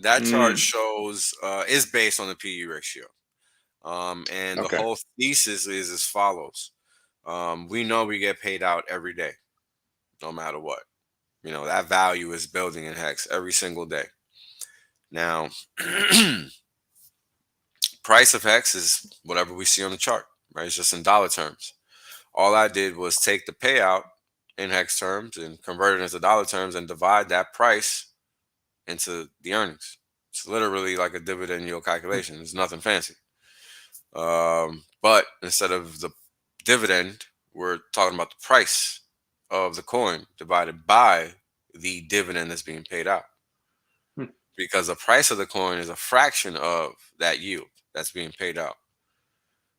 That chart Mm, shows is based on the PE ratio. And the okay. whole thesis is as follows. We know we get paid out every day, no matter what. That value is building in Hex every single day. Now, price of Hex is whatever we see on the chart, right? It's just in dollar terms. All I did was take the payout in Hex terms and convert it into dollar terms and divide that price into the earnings. It's literally like a dividend yield calculation. It's nothing fancy. But instead of the dividend, we're talking about the price of the coin divided by the dividend that's being paid out. Hmm. Because the price of the coin is a fraction of that yield that's being paid out.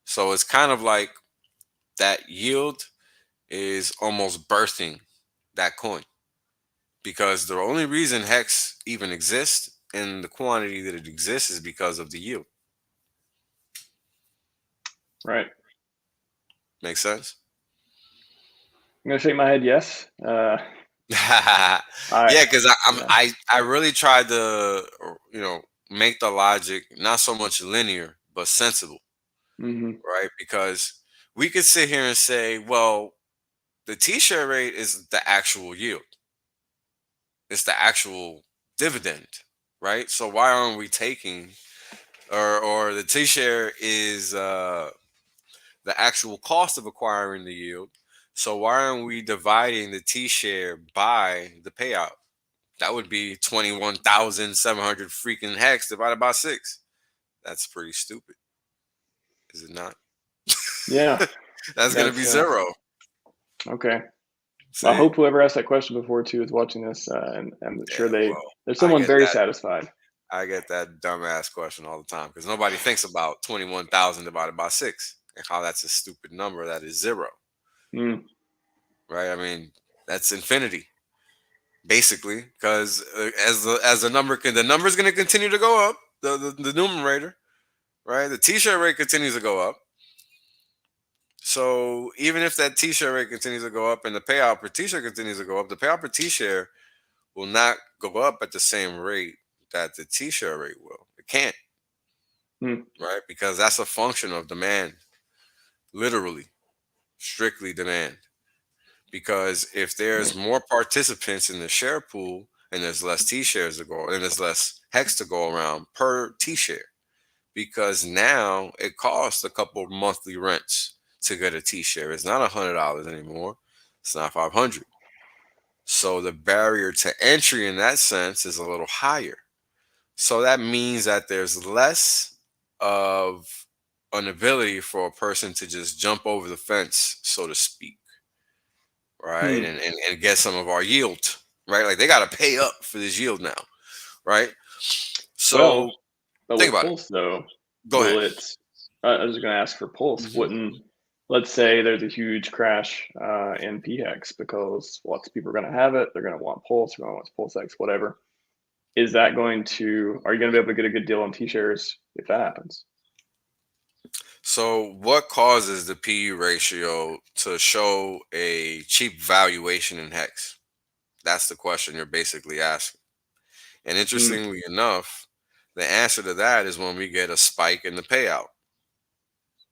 So it's kind of like that yield is almost birthing that coin. Because the only reason Hex even exists in the quantity that it exists is because of the yield. Right. Make sense? I'm gonna shake my head. Yes. Yeah, I because yeah. I really tried to make the logic not so much linear but sensible, Hmm. right? Because we could sit here and say, well, the T-share rate is the actual yield, it's the actual dividend, right? So why aren't we taking or the T-share is the actual cost of acquiring the yield. So why aren't we dividing the T-share by the payout? That would be 21,700 freaking hex divided by 6. That's pretty stupid. Is it not? Yeah, That's gonna be that's zero. okay. Well, I See? hope whoever asked that question before too is watching this, and I'm sure Yeah. Well, there's I someone get very that. satisfied. I get that dumbass question all the time because nobody thinks about 21,000 divided by 6 and how that's a stupid number that is zero, Mm, right? I mean, that's infinity basically because as the number is going to continue to go up, the numerator, right? The t-shirt rate continues to go up. So even if that t-shirt rate continues to go up and the payout per t-shirt continues to go up, the payout per t-shirt will not go up at the same rate that the t-shirt rate will. It can't, mm, right? Because that's a function of demand, literally, strictly demand. Because if there's more participants in the share pool and there's less t-shares to go and there's less hex to go around per t-share, because now it costs a couple monthly rents to get a t-share. It's not $100 anymore. It's not 500. So the barrier to entry in that sense is a little higher. So that means that there's less of an ability for a person to just jump over the fence, so to speak, right? mm. And get some of our yield, right? Like they got to pay up for this yield now, right? Well, So but think with about it. Pulse though, Go ahead. I was going to ask for Pulse. Mhm. Wouldn't let's say there's a huge crash in PHEX because lots of people are going to have it. They're going to want Pulse. They're going to want PulseX, whatever. Is that going to? Are you going to be able to get a good deal on T-shares if that happens? So what causes the PE ratio to show a cheap valuation in Hex? That's the question you're basically asking. And Mm, interestingly enough, the answer to that is when we get a spike in the payout.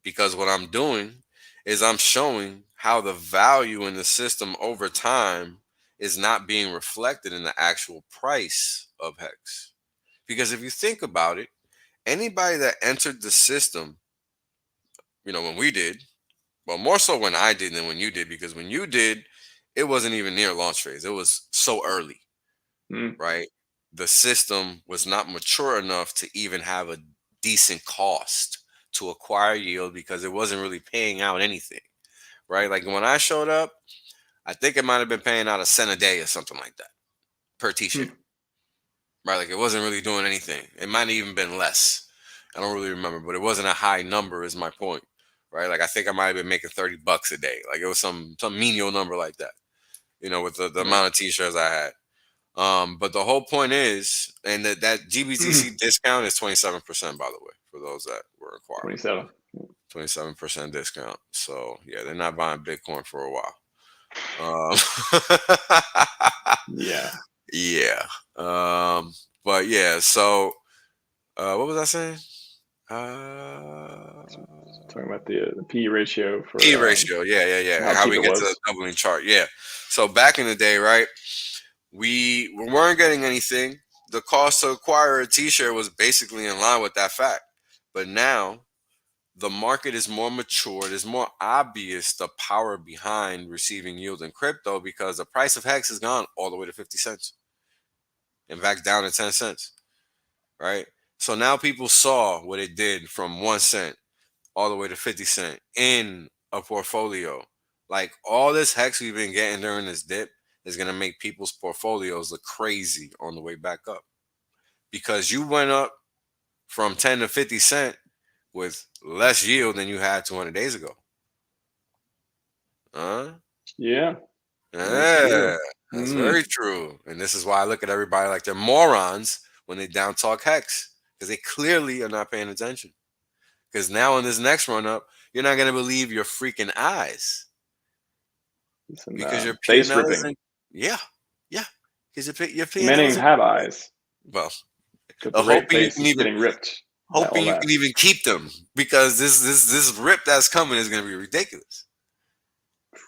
Because what I'm doing is I'm showing how the value in the system over time is not being reflected in the actual price of Hex. Because if you think about it, anybody that entered the system, when we did, well, more so when I did than when you did, because when you did, it wasn't even near launch phase. It was so early, mm, right? The system was not mature enough to even have a decent cost to acquire yield because it wasn't really paying out anything, right? Like when I showed up, I think it might have been paying out a cent a day or something like that per t-shirt, mm, right? Like it wasn't really doing anything. It might have even been less. I don't really remember, but it wasn't a high number is my point, right? Like I think I might have been making $30 a day. Like it was some menial number like that, with the right. amount of t-shirts I had. But the whole point is, and that GBTC discount is 27%, by the way, for those that were inquiring. 27. 27% discount. So yeah, they're not buying Bitcoin for a while. Um, Yeah. yeah. But yeah, so what was I saying? So talking about the P ratio P for ratio. Yeah. how And how cheap we it get to the was. doubling chart. Yeah. So back in the day, right? We weren't getting anything. The cost to acquire a t-shirt was basically in line with that fact. But now the market is more mature. It is more obvious the power behind receiving yield in crypto because the price of Hex has gone all the way to 50 cents. In fact, down to 10 cents, right? So now people saw what it did from 1 cent all the way to 50 cent in a portfolio. Like all this Hex we've been getting during this dip is going to make people's portfolios look crazy on the way back up because you went up from 10 to 50 cent with less yield than you had 200 days ago. Huh? Yeah, that's Yeah, true. that's very true. And this is why I look at everybody like they're morons when they down talk Hex because they clearly are not paying attention. Because now in this next run up, you're not going to believe your freaking eyes Some because your base P&L ripping. isn't. Yeah, yeah. Because your It may not P&L even isn't. have eyes Well, because the rate hoping you face can is even getting ripped by all that. keep them because this rip that's coming is going to be ridiculous.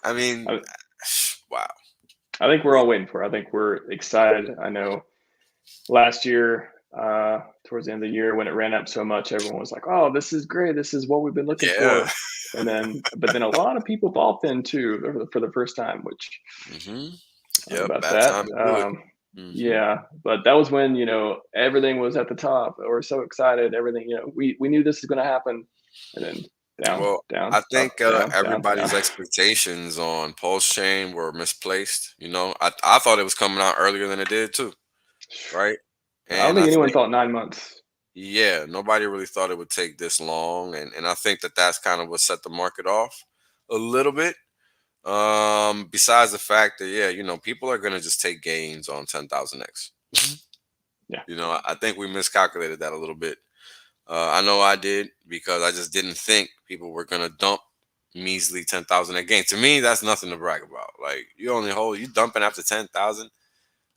I mean, I, wow. I think we're all waiting for it. I think we're excited. I know last year, towards the end of the year, when it ran up so much, everyone was like, "Oh, this is great. This is what we've been looking Yeah. for." But then a lot of people bought in too for the first time, which Mm-hmm. sorry Yep. about Bad that. time to do it. Mm-hmm. Yeah, but that was when everything was at the top. We were so excited. Everything we knew this is going to happen, and then Down, Well, down, I think up, down, down, down. everybody's expectations on PulseChain were misplaced. I thought it was coming out earlier than it did too, right? I don't And think I anyone think, thought 9 months. yeah, nobody really thought it would take this long, and I think that that's kind of what set the market off a little bit. Besides the fact that, yeah, people are gonna just take gains on 10,000x. Yeah. I think we miscalculated that a little bit. I know I did, because I just didn't think people were gonna dump measly 10,000 a game. To me, that's nothing to brag about. Like, you dumping after 10,000,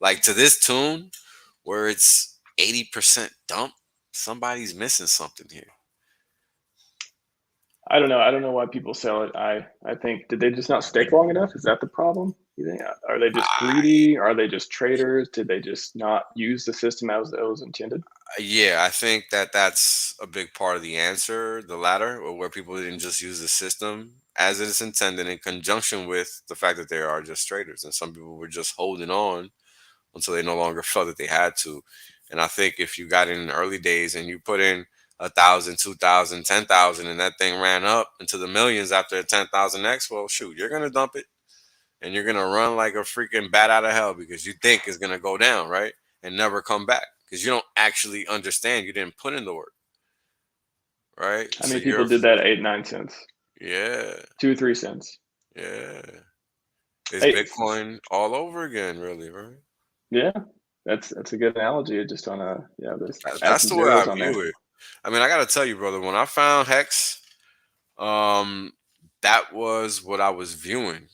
like to this tune where it's 80% dump. Somebody's missing something here. I don't know. I don't know why people sell it. I think, did they just not stick long enough? Is that the problem? You think? Are they just I greedy? Are they just traders? Did they just not use the system as it was intended? Yeah, I think that that's a big part of the answer, the latter, or where people didn't just use the system as it is intended, in conjunction with the fact that they are just traders, and some people were just holding on until they no longer felt that they had to. And I think if you got in the early days and you put in 1,000, 2,000, 10,000, and that thing ran up into the millions after 10,000x, well, shoot, you're gonna dump it, and you're gonna run like a freaking bat out of hell, because you think it's gonna go down, right, and never come back, because you don't actually understand. You didn't put in the work, right? How So many people did that at 8, 9 cents, yeah, 2, 3 cents? yeah. It's Hey, Bitcoin all over again, really, right? yeah, that's a good analogy. Just on a yeah, just add That's some the way I zeros on there. view it. I mean, I gotta tell you, brother, when I found Hex, um, that was what I was viewing.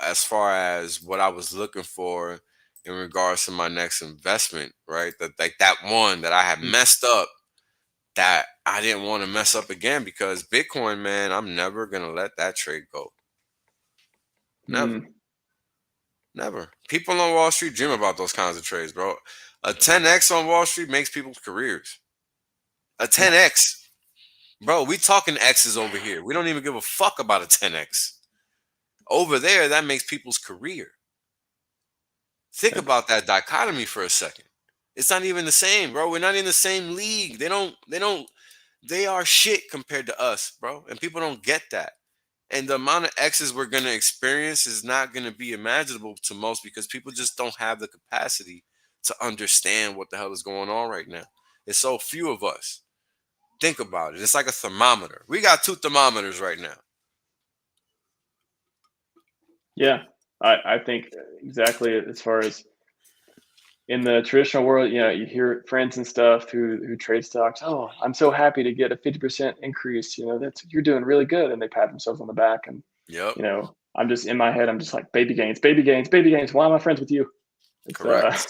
As far as what I was looking for in regards to my next investment, right? That, like, that one that I had messed up, that I didn't want to mess up again, because Bitcoin, man, I'm never gonna let that trade go. Never, Hmm. never. People on Wall Street dream about those kinds of trades, bro. A 10x on Wall Street makes people's careers. A Yeah. 10x, bro. We talking X's over here. We don't even give a fuck about a 10x. Over there, that makes people's career. Think about That's that dichotomy for a second. It's not even the same, bro. We're not in the same league. They are shit compared to us, bro. And people don't get that. And the amount of X's we're going to experience is not going to be imaginable to most, because people just don't have the capacity to understand what the hell is going on right now. There's so few of us. Think about it. It's like a thermometer. We got two thermometers right now. yeah. I think exactly as far as in the traditional world, you hear friends and stuff who trade stocks. Oh, I'm so happy to get a 50% increase. That's you're doing really good, and they pat themselves on the back. And Yep. I'm just in my head. I'm just like baby gains, baby gains, baby gains. Why am I friends with you? It's Correct.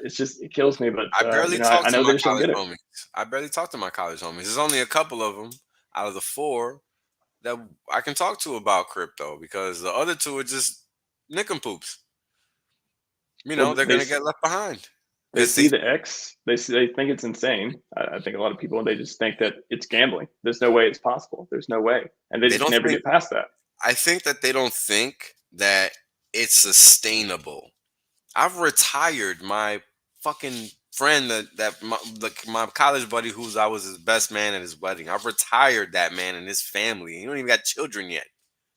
it's just it kills me. But I barely I talk to know they my just don't college get it. homies. I barely talk to my college homies. There's only a couple of them out of the four that I can talk to about crypto, because the other two are just nincompoops. Well, They're gonna get left behind they because see the X. They think it's insane. I think a lot of people, they just think that it's gambling. There's no way it's possible. There's no way, and they they just don't never think. get past that. I think that they don't think that it's sustainable. I've retired my fucking friend, my college buddy, I was his best man at his wedding. I've retired that man and his family. He don't even got children yet.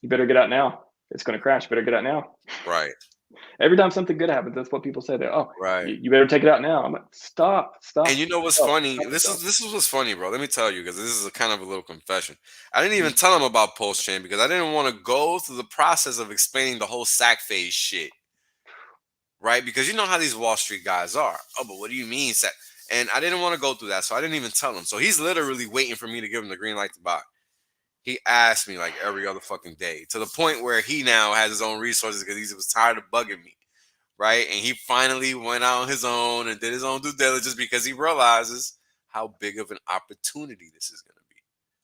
You better get out now. It's going to crash. You better get out now. Right. Every time something good happens, that's what people say. They oh, Right. you better take it out now. I'm like, stop, And stop, you know what's stop, funny? stop yourself. This is what's funny, bro. Let me tell you, because this is a kind of a little confession. I didn't even tell him about Pulse Chain, because I didn't want to go through the process of explaining the whole sack phase shit, right? Because you know how these Wall Street guys are. Oh, but what do you mean sack? And I didn't want to go through that, so I didn't even tell him. So he's literally waiting for me to give him the green light to buy. He asked me like every other fucking day, to the point where he now has his own resources, because he was tired of bugging me, right? And he finally went out on his own and did his own due diligence, because he realizes how big of an opportunity this is going to be.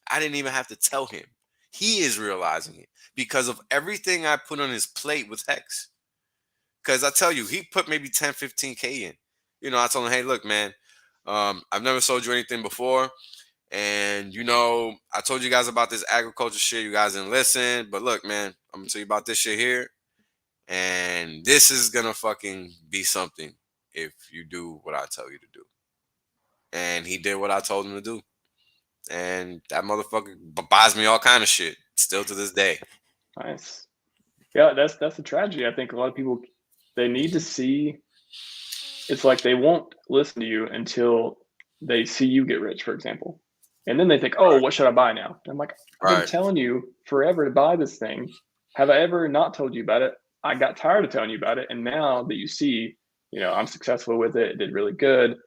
I didn't even have to tell him. He is realizing it because of everything I put on his plate with Hex. Because I tell you, he put maybe 10, 15K in. I told him, hey, look, man, I've never sold you anything before. And, I told you guys about this agriculture shit. You guys didn't listen. But look, man, I'm going to tell you about this shit here. And this is going to fucking be something if you do what I tell you to do. And he did what I told him to do. and that motherfucker buys me all kind of shit still to this day. Nice. Yeah, that's the tragedy. I think a lot of people, they need to see. It's like they won't listen to you until they see you get rich, for example, and then they think, "Oh, Right. what should I buy now?" And I'm like, "I've been Right. telling you forever to buy this thing. Have I ever not told you about it? I got tired of telling you about it, and now that you see, I'm successful with it. It did really good.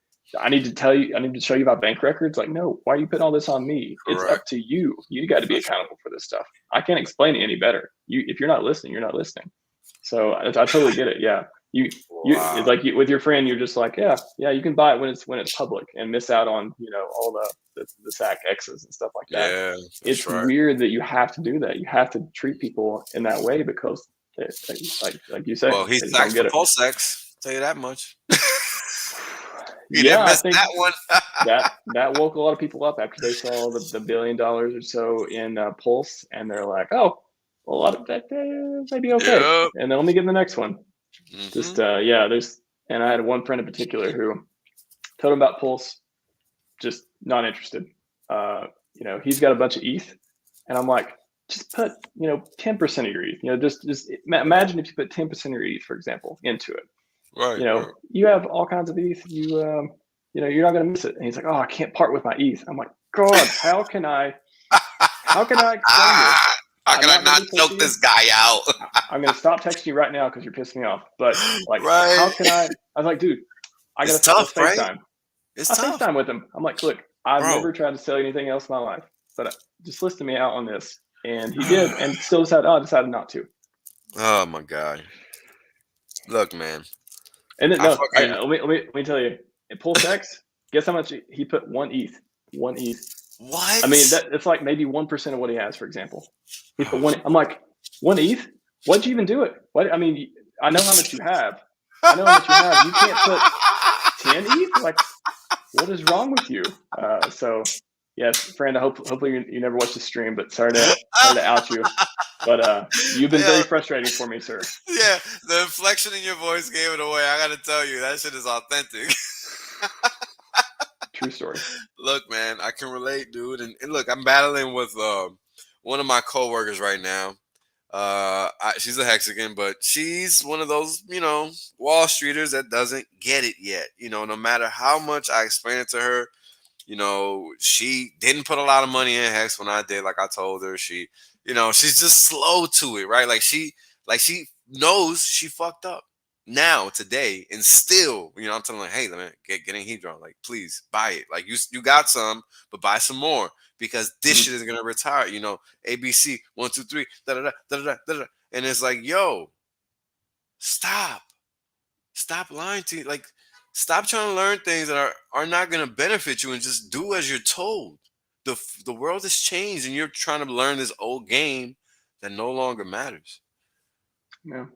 I need to tell you. I need to show you my bank records. Like, no, why are you putting all this on me? It's up Correct. to you. You got to be That's accountable for this stuff. I can't explain it any better. If you're not listening, you're not listening. So I totally get it. Yeah, it's wow. like with your friend, you're just like, yeah, you can buy it when it's public and miss out on all the SAC X's and stuff like that. Yeah, that's It's right. weird that you have to do that. You have to treat people in that way because like you say, Well, he they just don't sacked for get it. PulseX. Tell you that much. He didn't Yeah, I miss think that one. that woke a lot of people up after they saw the $1 billion or so in Pulse, and they're like, oh, a lot of that may be okay, Yep. and then let me get the next one. Just Hmm. and I had one friend in particular who told him about Pulse, just not interested. He's got a bunch of ETH, and I'm like, just put 10% of your ETH. Just imagine if you put 10% of your ETH, for example, into it. Right. Right. You have all kinds of ETH. You're not gonna miss it. And he's like, oh, I can't part with my ETH. I'm like, God, how can I explain this? How I'm can I not gonna not be pushing choke you. this guy out? I'm gonna stop texting you right now because you're pissing me off. But like, how Right. can I? I was like, dude, It's let's tough, right? FaceTime. It's I tough, FaceTime with him. I'm like, look, I've bro. never tried to sell you anything else in my life, but just listen to me out on this. And he did, and still decided not to. Oh my god. Look, man. And then I no, fucking let me tell you, in PulseX, guess how much he put? One ETH. One ETH. I mean, what? it's like maybe 1% of what he has, for example. He put Oh. one. I'm like, one ETH? Why'd you even do it? What? I mean, I know how much you have. I know how much you have. You can't put 10 ETH? Like, what is wrong with you? So, yes, friend. Hopefully you never watch the stream. But sorry to out you. But you've been very Yo, frustrating for me, sir. yeah, the inflection in your voice gave it away. I gotta tell you, that shit is authentic. True story. Look, man, I can relate, dude. And look, I'm battling with one of my coworkers right now. She's a Hexagon, but she's one of those, Wall Streeters that doesn't get it yet. No matter how much I explain it to her, she didn't put a lot of money in Hex when I did, like I told her. She's just slow to it, right? Like she knows she fucked up now today, and still, I'm telling her, hey, man, get in Hedron, like, please buy it. Like, you got some, but buy some more because this shit is gonna retire. ABC 1 2 3 da da da da da da, and it's like, yo, stop. Stop lying to you. Like, stop trying to learn things that are not going to benefit you and just do as you're told. The world has changed and you're trying to learn this old game that no longer matters. Yeah,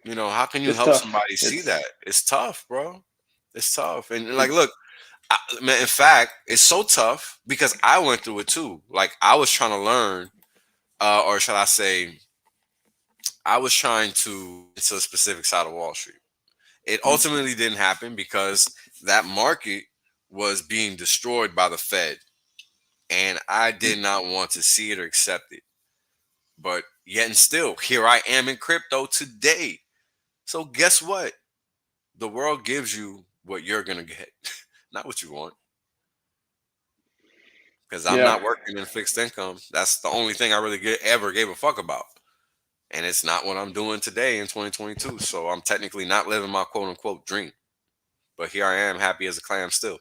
How can you it's help tough. somebody see It's that? It's tough, bro. It's tough. And like, look, man, in fact, it's so tough because I went through it too. Like, I was trying to learn, or should I say, I was trying to get to a specific side of Wall Street. It ultimately didn't happen because that market was being destroyed by the Fed. And I did not want to see it or accept it. But yet and still, here I am in crypto today. So guess what? The world gives you what you're going to get, not what you want. Because I'm yeah. not working in fixed income. That's the only thing I really ever gave a fuck about. And it's not what I'm doing today in 2022. So I'm technically not living my quote unquote dream. But here I am, happy as a clam still.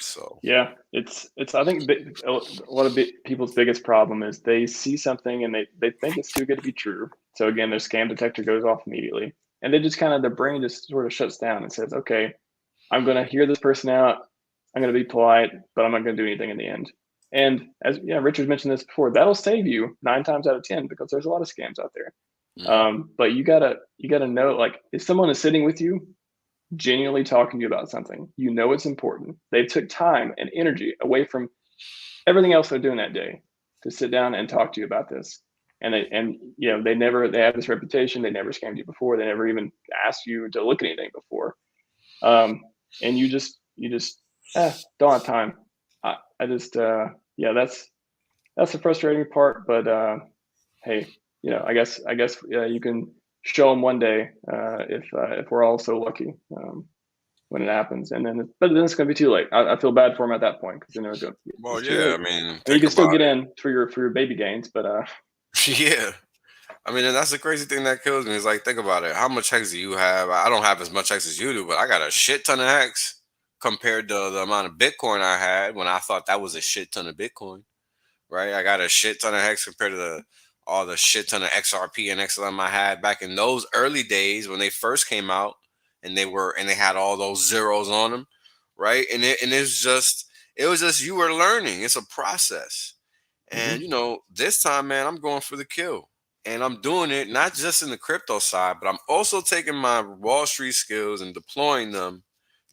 So Yeah, it's. I think a lot of people's biggest problem is they see something and they think it's too good to be true. So again, their scam detector goes off immediately, and they just their brain just sort of shuts down and says, "Okay, I'm going to hear this person out. I'm going to be polite, but I'm not going to do anything in the end." And as Richard's mentioned this before, that'll save you 9 times out of 10 because there's a lot of scams out there. But you gotta know, like, if someone is sitting with you genuinely talking to you about something, it's important. They took time and energy away from everything else they're doing that day to sit down and talk to you about this. And they have this reputation. They never scammed you before. They never even asked you to look at anything before. And you just don't have time. I just yeah, that's the frustrating part. But hey, I guess you can show them one day if we're all so lucky when it happens, and then but then it's gonna be too late. I feel bad for them at that point because Well, it's too yeah, late. I mean, I mean, you think can still about get in for your baby gains, but it. Yeah. I mean, and that's the crazy thing that kills me is like, think about it. How much hex do you have? I don't have as much hex as you do, but I got a shit ton of hex compared to the amount of Bitcoin I had when I thought that was a shit ton of Bitcoin, right? I got a shit ton of hex compared to all the shit ton of XRP and XLM I had back in those early days when they first came out, and they had all those zeros on them, right? It was just you were learning. It's a process. And mhm, this time, man, I'm going for the kill. And I'm doing it not just in the crypto side, but I'm also taking my Wall Street skills and deploying them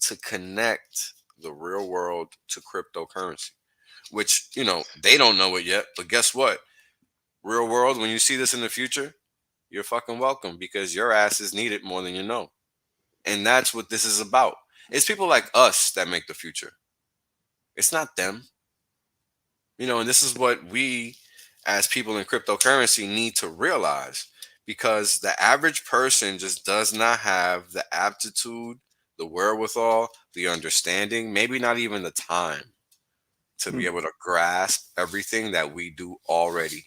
to connect the real world to cryptocurrency, which, they don't know it yet. But guess what? Real world, when you see this in the future, you're fucking welcome because your ass is needed more than you know. And that's what this is about. It's people like us that make the future. It's not them. And this is what we as people in cryptocurrency need to realize, because the average person just does not have the aptitude, the wherewithal, the understanding, maybe not even the time to be mm, able to grasp everything that we do already.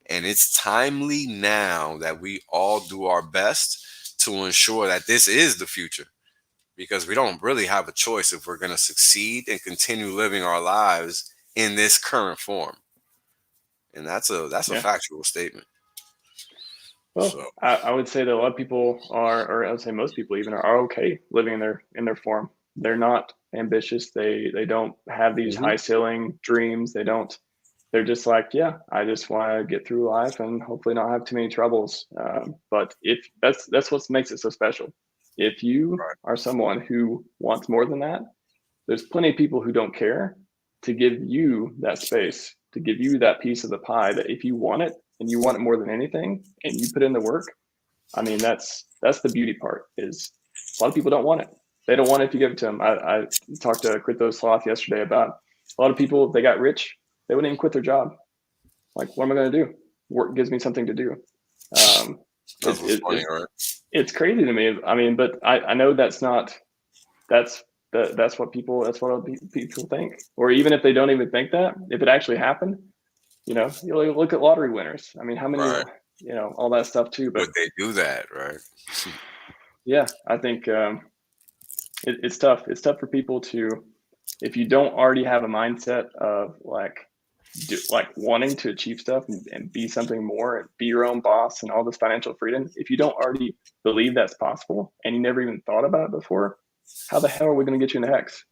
And it's timely now that we all do our best to ensure that this is the future, because we don't really have a choice if we're going to succeed and continue living our lives in this current form. And that's a yeah. factual statement. So, Well, I would say that a lot of people are, or I would say most people even are okay living in their form. They're not ambitious. They don't have these mhm, high ceiling dreams. They don't. They're just like, yeah, I just want to get through life and hopefully not have too many troubles. But if that's what makes it so special. If you right, are someone who wants more than that, there's plenty of people who don't care to give you that space, to give you that piece of the pie that if you want it and you want it more than anything and you put in the work, I mean, that's the beauty part is a lot of people don't want it. They don't want it if you give it to them. I talked to Crypto Sloth yesterday about a lot of people, they got rich, they wouldn't even quit their job. Like, what am I going to do? Work gives me something to do. Um, that's what's funny, right? it's crazy to me. I mean, but I know that's that's what other people think. Or even if they don't even think that, if it actually happened, you look at lottery winners. I mean, how many, Right. all that stuff too. But Would they do that, right? yeah, I think it's tough. It's tough for people to, if you don't already have a mindset of like wanting to achieve stuff and be something more and be your own boss and all this financial freedom. If you don't already believe that's possible and you never even thought about it before, how the hell are we going to get you into Hex?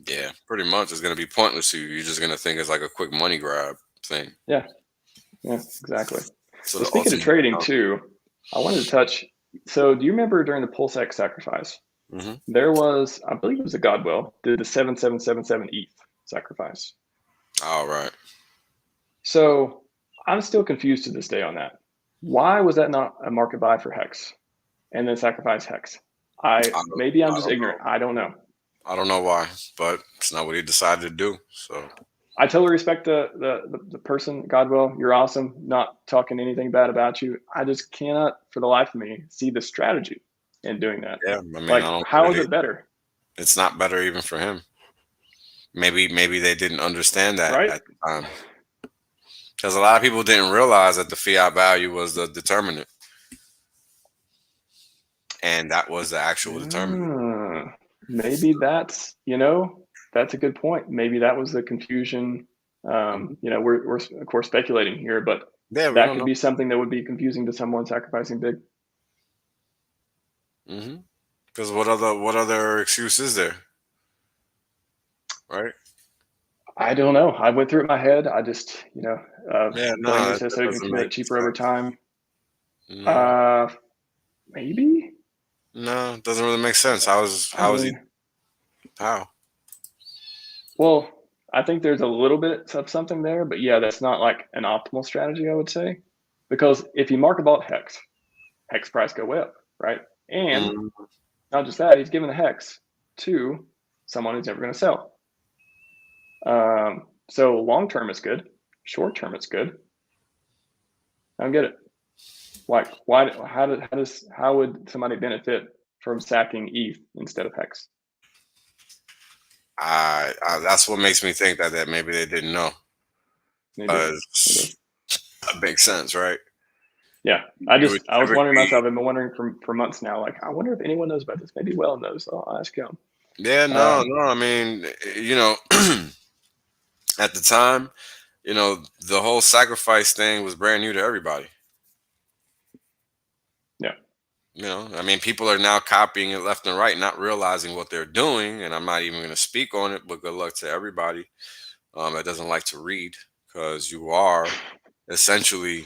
Yeah, pretty much. It's going to be pointless to you. You're just going to think it's like a quick money grab thing. Yeah, yeah, exactly. So Well, the speaking of ultimate. trading too, I wanted to touch. So, do you remember during the PulseX sacrifice, Hmm. there was, I believe it was a Godwell, did the 7777 ETH sacrifice. All right. So, I'm still confused to this day on that. Why was that not a market buy for Hex and then sacrifice Hex? Maybe I'm I just don't ignorant. know. I don't know. I don't know why, but it's not what he decided to do. So, I totally respect the person, Godwell. You're awesome. Not talking anything bad about you. I just cannot, for the life of me, see the strategy in doing that. yeah, I mean, I Like, don't how get is it. it better? It's not better even for him. Maybe they didn't understand that Right? at the time, because a lot of people didn't realize that the fiat value was the determinant, and that was the actual determinant. Hmm. Maybe that's a good point. Maybe that was the confusion. Mhm. We're of course speculating here, but Yeah, we that don't could know. be something that would be confusing to someone sacrificing big. Because what other excuse is there, right? I don't know. I went through it in my head. I just, Yeah, no, billing that, this that so you can doesn't accumulate make cheaper over sense. time. No, Uh, maybe. no, it doesn't really make sense. I How is he mean, how? well, I think there's a little bit of something there, but yeah, that's not like an optimal strategy, I would say, because if you market bought hex price go up, right? And Mm, not just that, he's giving the hex to someone who's never going to sell. So long term it's good. Short term it's good. I don't get it. Like, why? How would somebody benefit from sacking ETH instead of Hex? That's what makes me think that maybe they didn't know. Maybe. That makes sense, right? Yeah, You would I was wondering typically, myself. I've been wondering for months now. Like, I wonder if anyone knows about this. Maybe Well knows. So I'll ask him. yeah, no, no. I mean, at the time, the whole sacrifice thing was brand new to everybody. Yeah. I mean, people are now copying it left and right, not realizing what they're doing. And I'm not even going to speak on it, but good luck to everybody that doesn't like to read, because you are essentially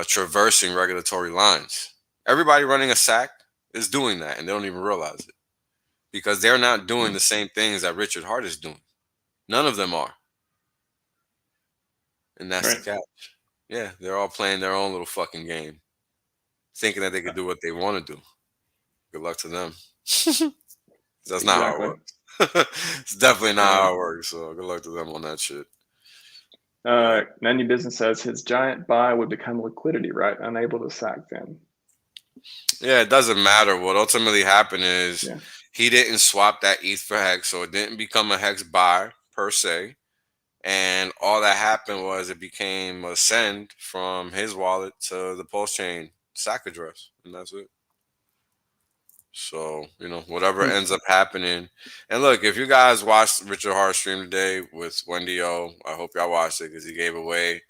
traversing regulatory lines. Everybody running a SAC is doing that, and they don't even realize it because they're not doing the same things that Richard Hart is doing. None of them are. And that's Right. the catch. Yeah, they're all playing their own little fucking game, thinking that they could do what they want to do. Good luck to them. That's not how it Exactly. works. It's definitely not how it works. So good luck to them on that shit. Nany Business says his giant buy would become liquidity, right? Unable to sack them. Yeah, it doesn't matter. What ultimately happened is Yeah. he didn't swap that ETH for Hex, so it didn't become a Hex buy per se. And all that happened was it became a send from his wallet to the PulseChain SAC address, and that's it. So, whatever ends up happening. And look, if you guys watched Richard Hart stream today with Wendy O, I hope y'all watched it because he gave away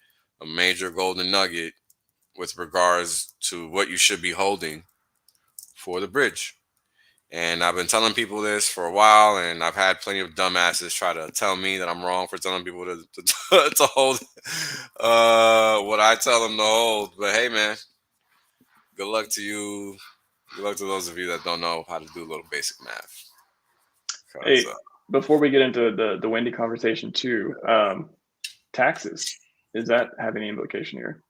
a major golden nugget with regards to what you should be holding for the bridge. And I've been telling people this for a while, and I've had plenty of dumbasses try to tell me that I'm wrong for telling people to hold what I tell them to hold. But hey, man, good luck to you. Good luck to those of you that don't know how to do a little basic math. Hey, before we get into the Wendy conversation too, taxes, is that have any implication here?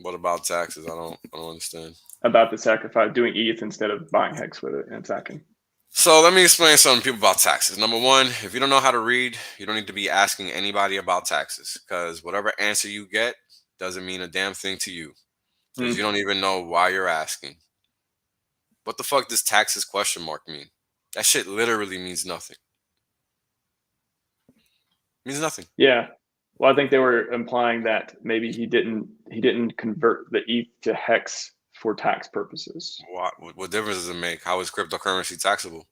What about taxes? I don't understand. About the sacrifice, doing ETH instead of buying Hex with it and sacking. So let me explain something to people about taxes. Number one, if you don't know how to read, you don't need to be asking anybody about taxes, because whatever answer you get doesn't mean a damn thing to you, because you don't even know why you're asking. What the fuck does taxes question mark mean? That shit literally means nothing. Means nothing. Yeah. Well, I think they were implying that maybe he didn't convert the ETH to Hex for tax purposes. What difference does it make? How is cryptocurrency taxable?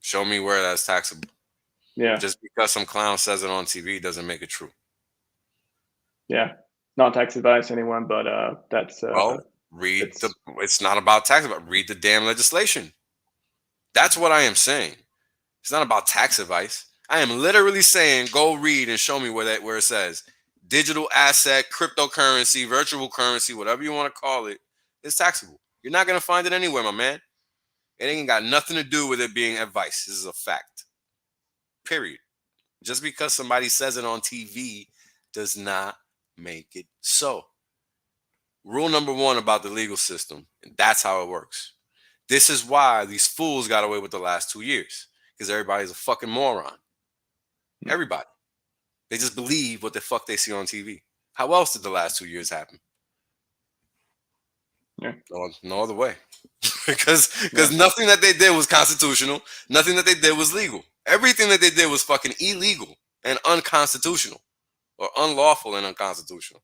Show me where that's taxable. Yeah. Just because some clown says it on TV doesn't make it true. Yeah. Not tax advice, anyone, but that's well, it's not about tax, but read the damn legislation. That's what I am saying. It's not about tax advice. I am literally saying go read and show me where it says digital asset, cryptocurrency, virtual currency, whatever you want to call it, is taxable. You're not going to find it anywhere, my man. It ain't got nothing to do with it being advice. This is a fact. Period. Just because somebody says it on TV does not make it so. Rule number one about the legal system, and that's how it works. This is why these fools got away with the last 2 years, because everybody's a fucking moron. Everybody. They just believe what the fuck they see on TV. How else did the last 2 years happen? Yeah. No other way. because nothing that they did was constitutional. Nothing that they did was legal. Everything that they did was fucking illegal and unconstitutional, or unlawful and unconstitutional.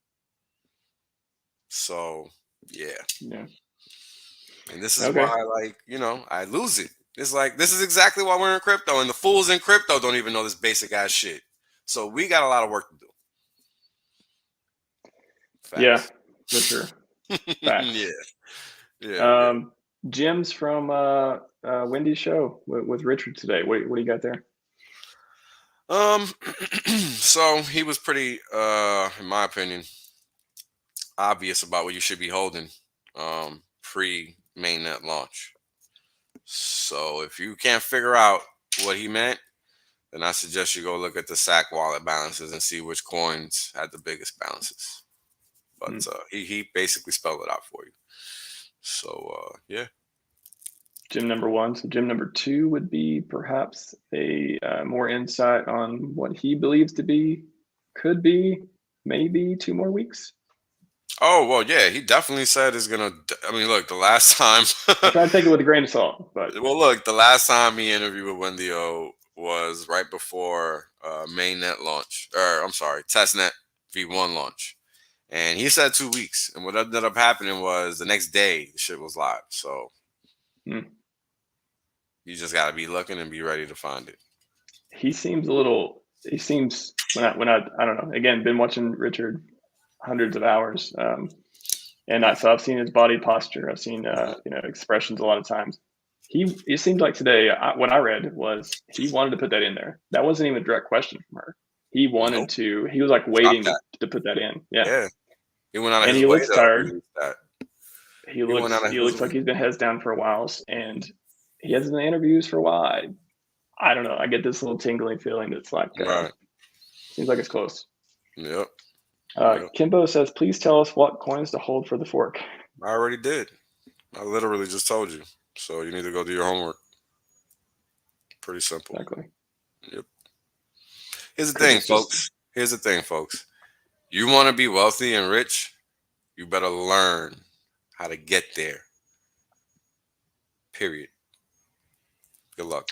So, yeah. And this is why, I lose it. It's like, this is exactly why we're in crypto, and the fools in crypto don't even know this basic ass shit. So we got a lot of work to do. Facts. Yeah, for sure. Facts. Yeah. Jim's from Wendy's show with Richard today. What do you got there? So he was pretty, in my opinion, obvious about what you should be holding pre mainnet launch. So if you can't figure out what he meant, then I suggest you go look at the SAC wallet balances and see which coins had the biggest balances. But he basically spelled it out for you. So yeah. Gym number one. So gym number two would be perhaps a more insight on what he believes to be, could be, maybe 2 more weeks. Oh well, yeah, he definitely said it's gonna. I mean, look, the last time. I try to take it with a grain of salt, but Well, look, the last time he interviewed with Wendy O was right before mainnet launch, or I'm sorry, testnet V1 launch, and he said 2 weeks. And what ended up happening was the next day the shit was live. So you just got to be looking and be ready to find it. he seems a little. He seems when I don't know. Again, been watching Richard hundreds of hours, and so I've seen his body posture. I've seen expressions a lot of times. It seemed like today, what I read was he wanted to put that in there. That wasn't even a direct question from her. He wanted to. He was like waiting to put that in. Yeah. He went out of and his he way looks to tired. release that. He looks like he's been heads down for a while, and he hasn't been interviews for a while. I don't know. I get this little tingling feeling that's like, seems like it's close. Yep. Kimbo says, please tell us what coins to hold for the fork. I already did. I literally just told you. So you need to go do your homework. Pretty simple. Exactly. Yep. Here's the thing, folks. You want to be wealthy and rich, you better learn how to get there. Period. Good luck.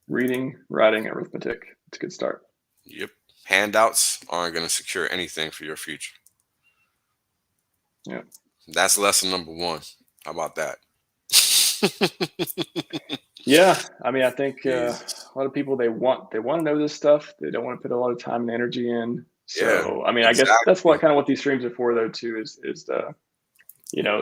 Reading, writing, arithmetic. It's a good start. Yep. Handouts aren't going to secure anything for your future. Yeah. That's lesson number one. How about that? Yeah. I mean, I think a lot of people, they want to know this stuff. They don't want to put a lot of time and energy in. So, I mean, I guess that's what these streams are for, though, too, is to,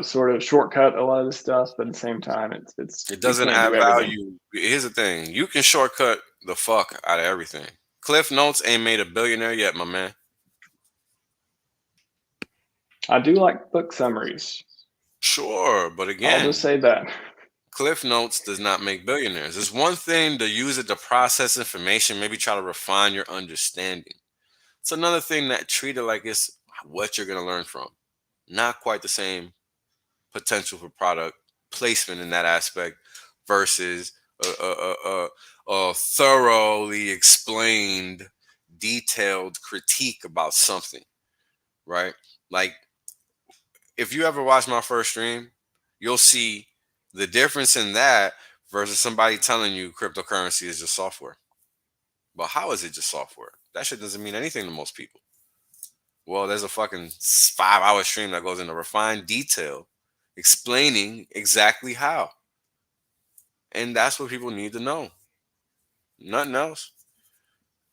sort of shortcut a lot of this stuff, but at the same time, it doesn't add value. Here's the thing. You can shortcut the fuck out of everything. Cliff Notes ain't made a billionaire yet, my man. I do like book summaries. Sure, but again, I'll just say that. Cliff Notes does not make billionaires. It's one thing to use it to process information, maybe try to refine your understanding. It's another thing that treat it like it's what you're going to learn from. Not quite the same potential for product placement in that aspect versus a thoroughly explained, detailed critique about something, right? Like, if you ever watch my first stream, you'll see the difference in that versus somebody telling you cryptocurrency is just software. But how is it just software? That shit doesn't mean anything to most people. Well, there's a fucking 5-hour stream that goes into refined detail explaining exactly how. And that's what people need to know. Nothing else.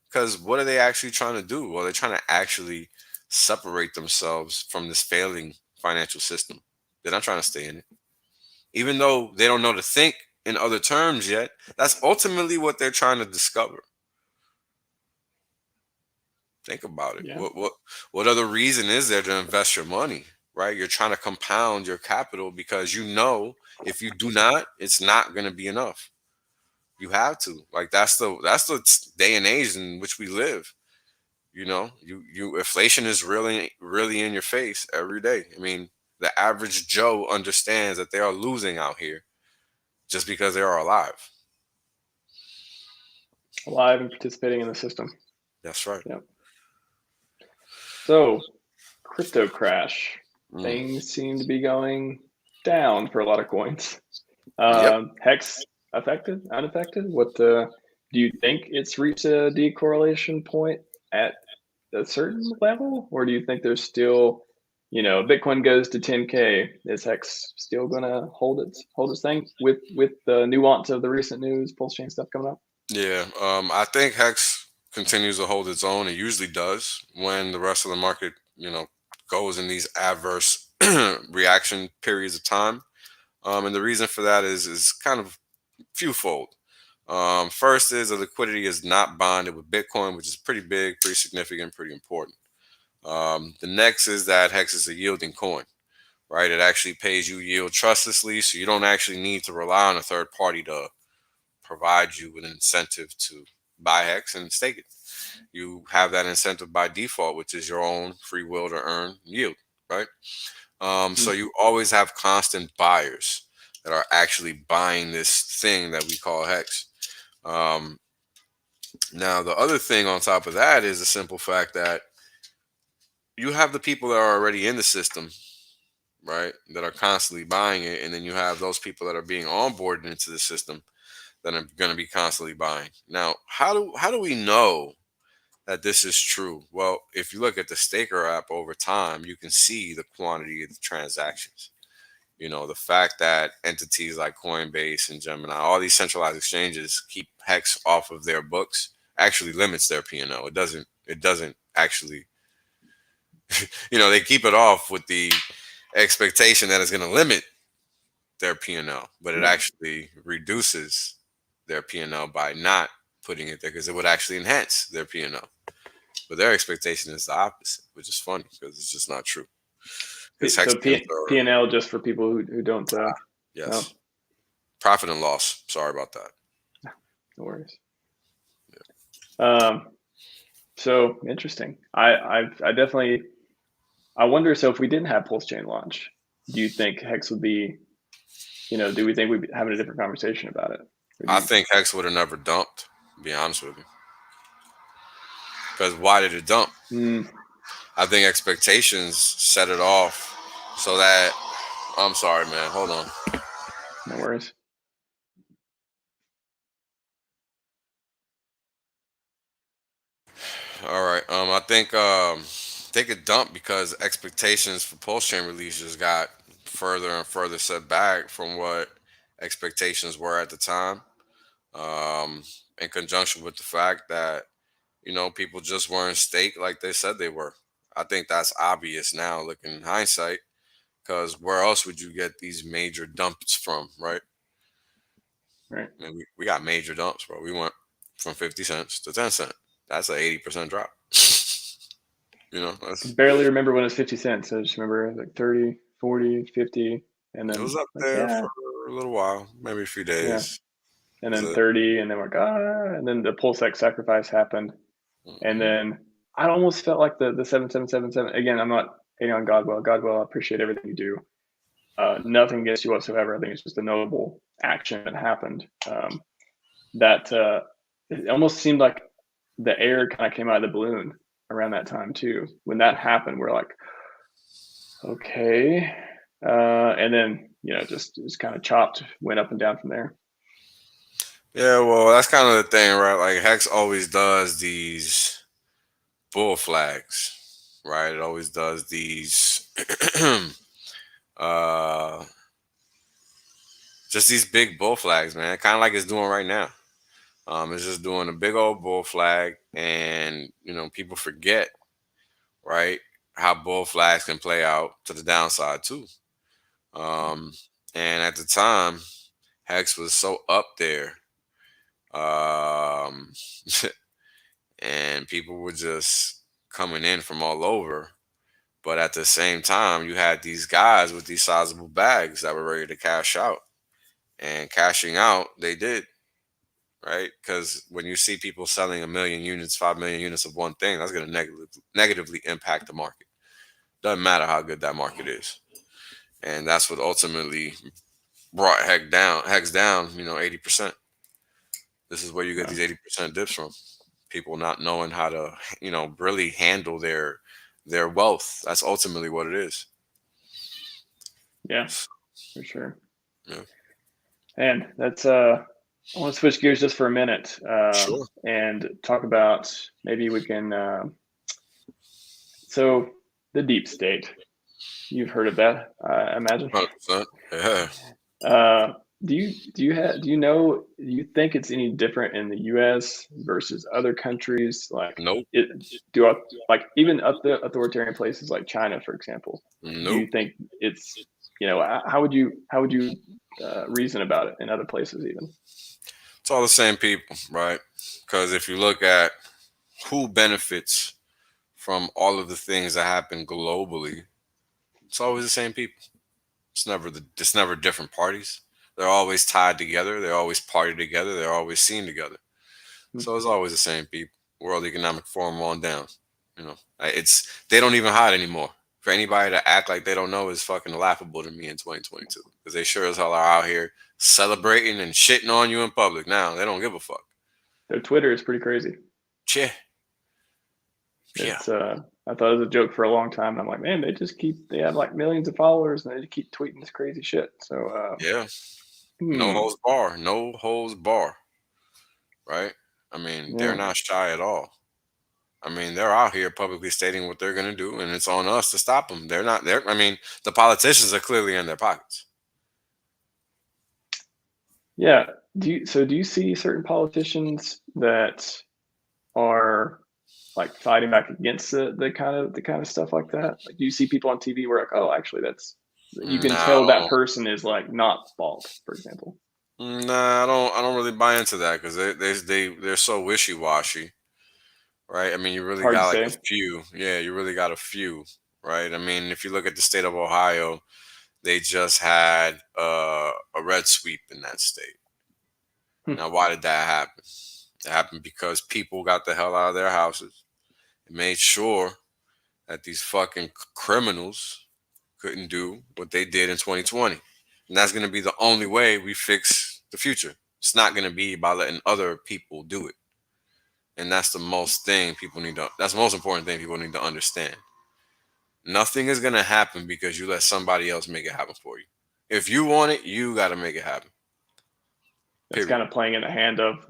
Because what are they actually trying to do? Well, they're trying to actually separate themselves from this failing financial system. They're not trying to stay in it. Even though they don't know to think in other terms yet, that's ultimately what they're trying to discover. Think about it. Yeah. What other reason is there to invest your money, right? You're trying to compound your capital because you know if you do not, it's not going to be enough. You have to. Like that's the day and age in which we live. Inflation is really in your face every day. I mean, the average Joe understands that they are losing out here just because they are alive. Alive and participating in the system. That's right. Yep. So, crypto crash. Things seem to be going down for a lot of coins. Hex affected, unaffected? What do you think it's reached a decorrelation point at a certain level, or do you think there's still, Bitcoin goes to 10K, is Hex still gonna hold its thing with the nuance of the recent news, PulseChain stuff coming up? Yeah, I think Hex continues to hold its own. It usually does when the rest of the market, goes in these adverse reaction periods of time. And the reason for that is kind of fewfold. First is the liquidity is not bonded with Bitcoin, which is pretty big, pretty significant, pretty important. The next is that Hex is a yielding coin, right? It actually pays you yield trustlessly, so you don't actually need to rely on a third party to provide you with an incentive to buy Hex and stake it. You have that incentive by default, which is your own free will to earn yield, right? So you always have constant buyers. that are actually buying this thing that we call Hex. Now, the other thing on top of that is the simple fact that you have the people that are already in the system, right, that are constantly buying it, and then you have those people that are being onboarded into the system that are going to be constantly buying. Now, how do we know that this is true? Well, if you look at the Staker app over time, you can see the quantity of the transactions. The fact that entities like Coinbase and Gemini, all these centralized exchanges, keep Hex off of their books actually limits their P&L. It doesn't actually, they keep it off with the expectation that it's going to limit their P&L, but it actually reduces their P&L by not putting it there, because it would actually enhance their P&L. But their expectation is the opposite, which is funny because it's just not true. So P&L, just for people who don't. Yes. No. Profit and loss. Sorry about that. No worries. Yeah. So interesting. I definitely. I wonder. So if we didn't have PulseChain launch, do you think Hex would be? Do we think we'd be having a different conversation about it? I think Hex would have never dumped. To be honest with you. Because why did it dump? I think expectations set it off so that. I'm sorry, man. Hold on. No worries. All right. I think it dumped because expectations for PulseChain releases got further and further set back from what expectations were at the time. In conjunction with the fact that people just weren't staked like they said they were. I think that's obvious now, looking in hindsight, because where else would you get these major dumps from, right? Right. I mean, we got major dumps, bro. We went from 50 cents to 10 cents. That's an 80% drop. I barely remember when it was 50 cents. I just remember like 30, 40, 50, and then it was up there for a little while, maybe a few days. Yeah. And then 30, and then and then the PulseX sacrifice happened. And then I almost felt like the 7777. Again, I'm not hating on Godwell. Godwell, I appreciate everything you do. Nothing against you whatsoever. I think it's just a noble action that happened. It almost seemed like the air kind of came out of the balloon around that time too. When that happened, we're like, okay. And then, just kind of chopped, went up and down from there. Yeah, well, that's kind of the thing, right? Like Hex always does these bull flags, right? It always does these just these big bull flags, man. Kind of like it's doing right now. It's just doing a big old bull flag, and people forget, right, how bull flags can play out to the downside too. And at the time, Hex was so up there, and people were just coming in from all over. But at the same time, you had these guys with these sizable bags that were ready to cash out, and cashing out, they did. Right? Because when you see people selling 1 million units, 5 million units of one thing, that's going to negatively impact the market. Doesn't matter how good that market is. And that's what ultimately brought Hex down, 80%. This is where you get these 80% dips from. People not knowing how to, really handle their wealth. That's ultimately what it is. Yeah, for sure. Yeah. And that's I want to switch gears just for a minute, Sure. and talk about, maybe we can. So the deep state, you've heard of that, I imagine. 100%. Yeah. Do you think it's any different in the U.S. versus other countries? Like, nope. Even authoritarian places like China, for example? Nope. Do you think it's, how would you reason about it in other places even? It's all the same people, right? Because if you look at who benefits from all of the things that happen globally, it's always the same people. It's never different parties. They're always tied together. They always party together. They're always seen together. So it's always the same people. World Economic Forum on down. They don't even hide anymore. For anybody to act like they don't know is fucking laughable to me in 2022. because they sure as hell are out here celebrating and shitting on you in public. Now they don't give a fuck. Their Twitter is pretty crazy. Yeah. It's I thought it was a joke for a long time. And I'm like, man, they have like millions of followers and they just keep tweeting this crazy shit. So yeah. No holds bar. No holds bar. Right? I mean, they're not shy at all. I mean, they're out here publicly stating what they're gonna do, and it's on us to stop them. They're not there. I mean, the politicians are clearly in their pockets. Yeah. Do you see certain politicians that are like fighting back against the kind of stuff like that? Like, do you see people on TV where like, oh, actually, you can tell that person is like not bald, for example? Nah, I don't really buy into that because they're so wishy washy, right? I mean, you really Hard to got like say. a few. Yeah, you really got a few, right? I mean, if you look at the state of Ohio, they just had a red sweep in that state. Now, why did that happen? It happened because people got the hell out of their houses and made sure that these fucking criminals couldn't do what they did in 2020. And that's going to be the only way we fix the future. It's not going to be by letting other people do it. And that's the most important thing people need to understand. Nothing is going to happen because you let somebody else make it happen for you. If you want it, you got to make it happen. It's kind of playing in the hand of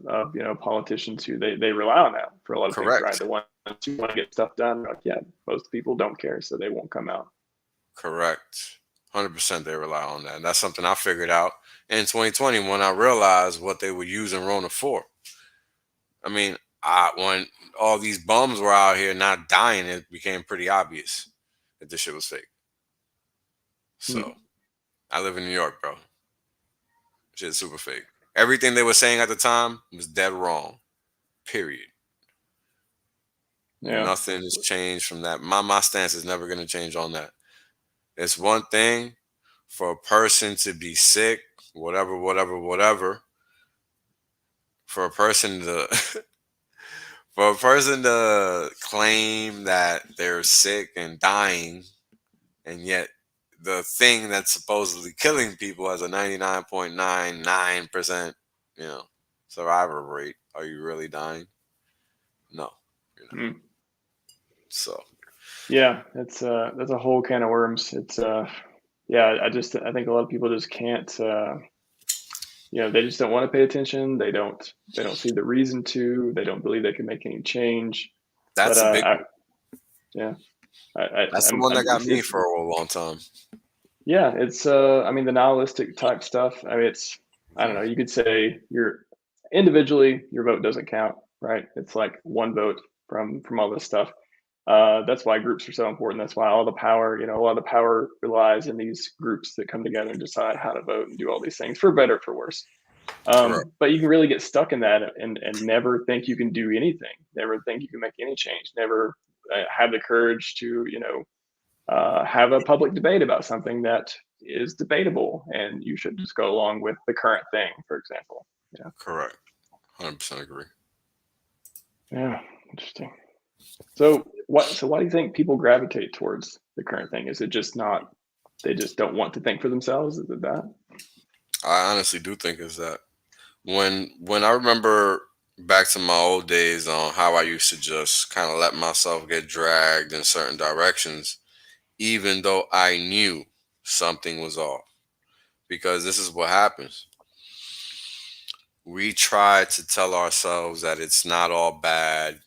politicians who they rely on that for a lot of things, right? The ones who want to get stuff done, like, yeah, most people don't care, so they won't come out. Correct. 100% they rely on that. And that's something I figured out in 2020 when I realized what they were using Rona for. I mean, when all these bums were out here not dying, it became pretty obvious that this shit was fake. So, I live in New York, bro. Shit's super fake. Everything they were saying at the time was dead wrong. Period. Yeah. Nothing has changed from that. My stance is never going to change on that. It's one thing for a person to be sick, whatever, for a person to claim that they're sick and dying, and yet the thing that's supposedly killing people has a 99.99%, survivor rate. Are you really dying? No. So. Yeah, that's a whole can of worms. It's yeah, I think a lot of people just can't they just don't want to pay attention. They don't see the reason to. They don't believe they can make any change. That's a big one. That's the one that got me for a long time. Yeah, it's I mean, the nihilistic type stuff. I mean, I don't know, you could say individually your vote doesn't count, right? It's like one vote from all this stuff. That's why groups are so important. That's why all the power, a lot of the power relies in these groups that come together and decide how to vote and do all these things, for better, for worse. But you can really get stuck in that and never think you can do anything, never think you can make any change, never have the courage to, have a public debate about something that is debatable, and you should just go along with the current thing, for example. Yeah. Correct. 100% agree. Yeah, interesting. So why do you think people gravitate towards the current thing? Is it just they just don't want to think for themselves? Is it that? I honestly do think it's that. When I remember back to my old days on how I used to just kind of let myself get dragged in certain directions, even though I knew something was off. Because this is what happens. We try to tell ourselves that it's not all bad.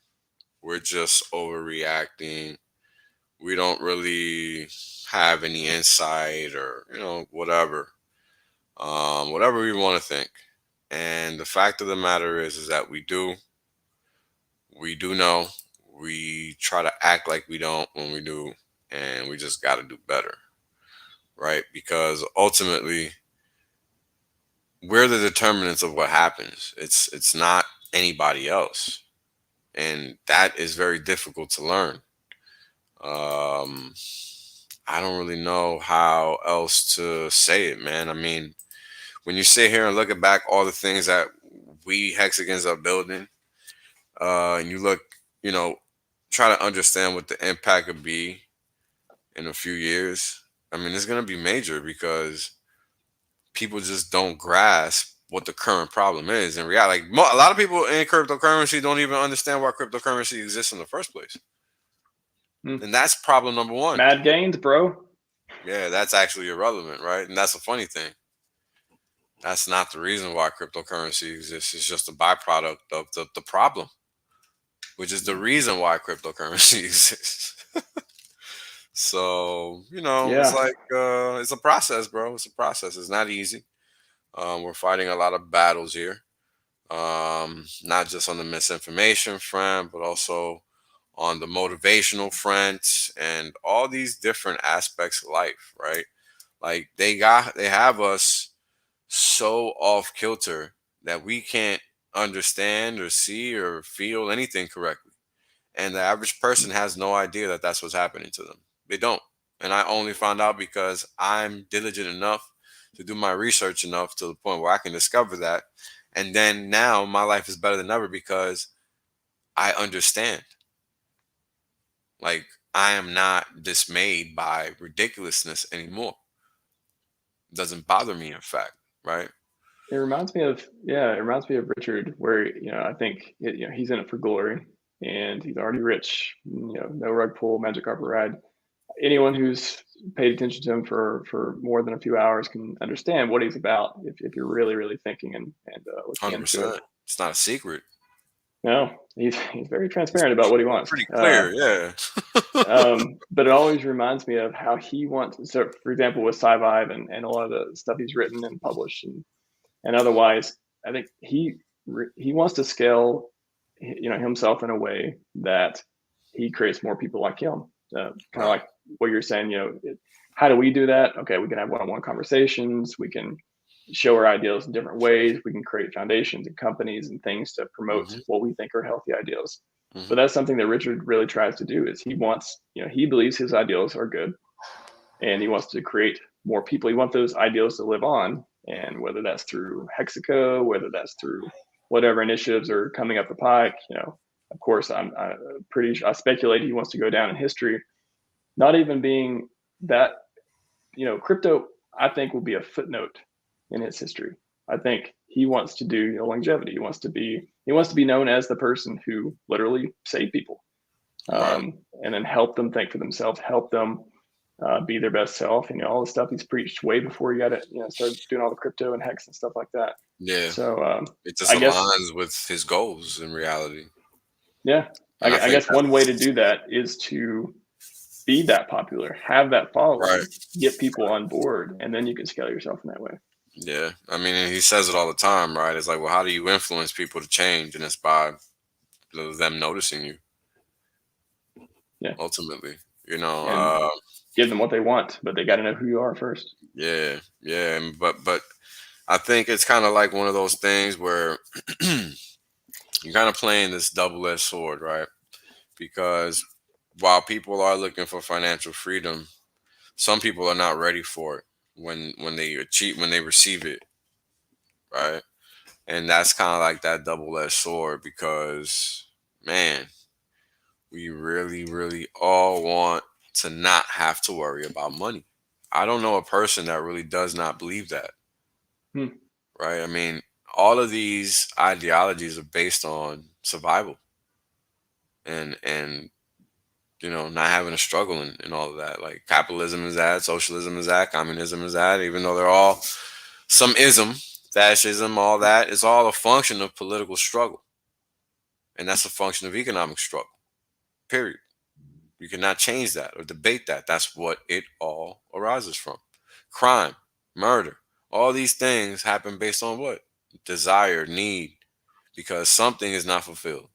We're just overreacting. We don't really have any insight or, whatever. Whatever we want to think. And the fact of the matter is that we do know. We try to act like we don't when we do, and we just got to do better, right? Because ultimately, we're the determinants of what happens. It's not anybody else, and that is very difficult to learn. I don't really know how else to say it, man. I mean, when you sit here and look at back all the things that we Hexagons are building, and you look, try to understand what the impact could be in a few years. I mean, it's going to be major because people just don't grasp what the current problem is in reality. Like a lot of people in cryptocurrency don't even understand why cryptocurrency exists in the first place, Hmm. and that's problem number one. Mad gains, bro. Yeah, that's actually irrelevant, right? And that's a funny thing. That's not the reason why cryptocurrency exists. It's just a byproduct of the problem, which is the reason why cryptocurrency exists. So, it's Yeah. like it's a process, bro. It's a process. It's not easy. We're fighting a lot of battles here. Not just on the misinformation front, but also on the motivational front and all these different aspects of life, right? Like they have us so off kilter that we can't understand or see or feel anything correctly. And the average person has no idea that that's what's happening to them. They don't. And I only found out because I'm diligent enough to do my research enough to the point where I can discover that. And then now my life is better than ever because I understand. Like, I am not dismayed by ridiculousness anymore. It doesn't bother me, in fact, right? It reminds me of, yeah, it reminds me of Richard, where, I think, he's in it for glory and he's already rich, no rug pull, magic carpet ride. Anyone who's paid attention to him for more than a few hours can understand what he's about if you're really, really thinking and looking into it. 100%. It's not a secret. No, he's very transparent about what he wants. Pretty clear, yeah. But it always reminds me of how he wants. So, for example, with Scivive and a lot of the stuff he's written and published and otherwise, I think he wants to scale, himself in a way that he creates more people like him. Kind of like what you're saying. How do we do that? Okay, we can have one-on-one conversations. We can show our ideals in different ways. We can create foundations and companies and things to promote what we think are healthy ideals. But that's something that Richard really tries to do. Is he wants, he believes his ideals are good, and he wants to create more people. He wants those ideals to live on, and whether that's through Hexico, whether that's through whatever initiatives are coming up the pike, of course, I speculate he wants to go down in history, not even being that, crypto, I think, will be a footnote in his history. I think he wants to do longevity. He wants to be known as the person who literally saved people, and then help them think for themselves, help them be their best self, and all the stuff he's preached way before he got it, started doing all the crypto and Hex and stuff like that. Yeah. So it just I guess, aligns with his goals in reality. yeah, I guess one way to do that is to be that popular, have that following, get people on board, and then you can scale yourself in that way. Yeah, I mean, and he says it all the time, right? It's like, well, how do you influence people to change? And it's by them noticing you. Yeah. Ultimately, give them what they want, but they got to know who you are first. Yeah, yeah, but I think it's kind of like one of those things where you're kind of playing this double-edged sword, right? Because while people are looking for financial freedom, some people are not ready for it when they receive it, right? And that's kind of like that double-edged sword because, man, we really, really all want to not have to worry about money. I don't know a person that really does not believe that, right? I mean, all of these ideologies are based on survival and not having a struggle in all of that. Like capitalism is that, socialism is that, communism is that, even though they're all some ism, fascism, all that, it's all a function of political struggle. And that's a function of economic struggle. Period. You cannot change that or debate that. That's what it all arises from. Crime, murder, all these things happen based on what? Desire, need, because something is not fulfilled.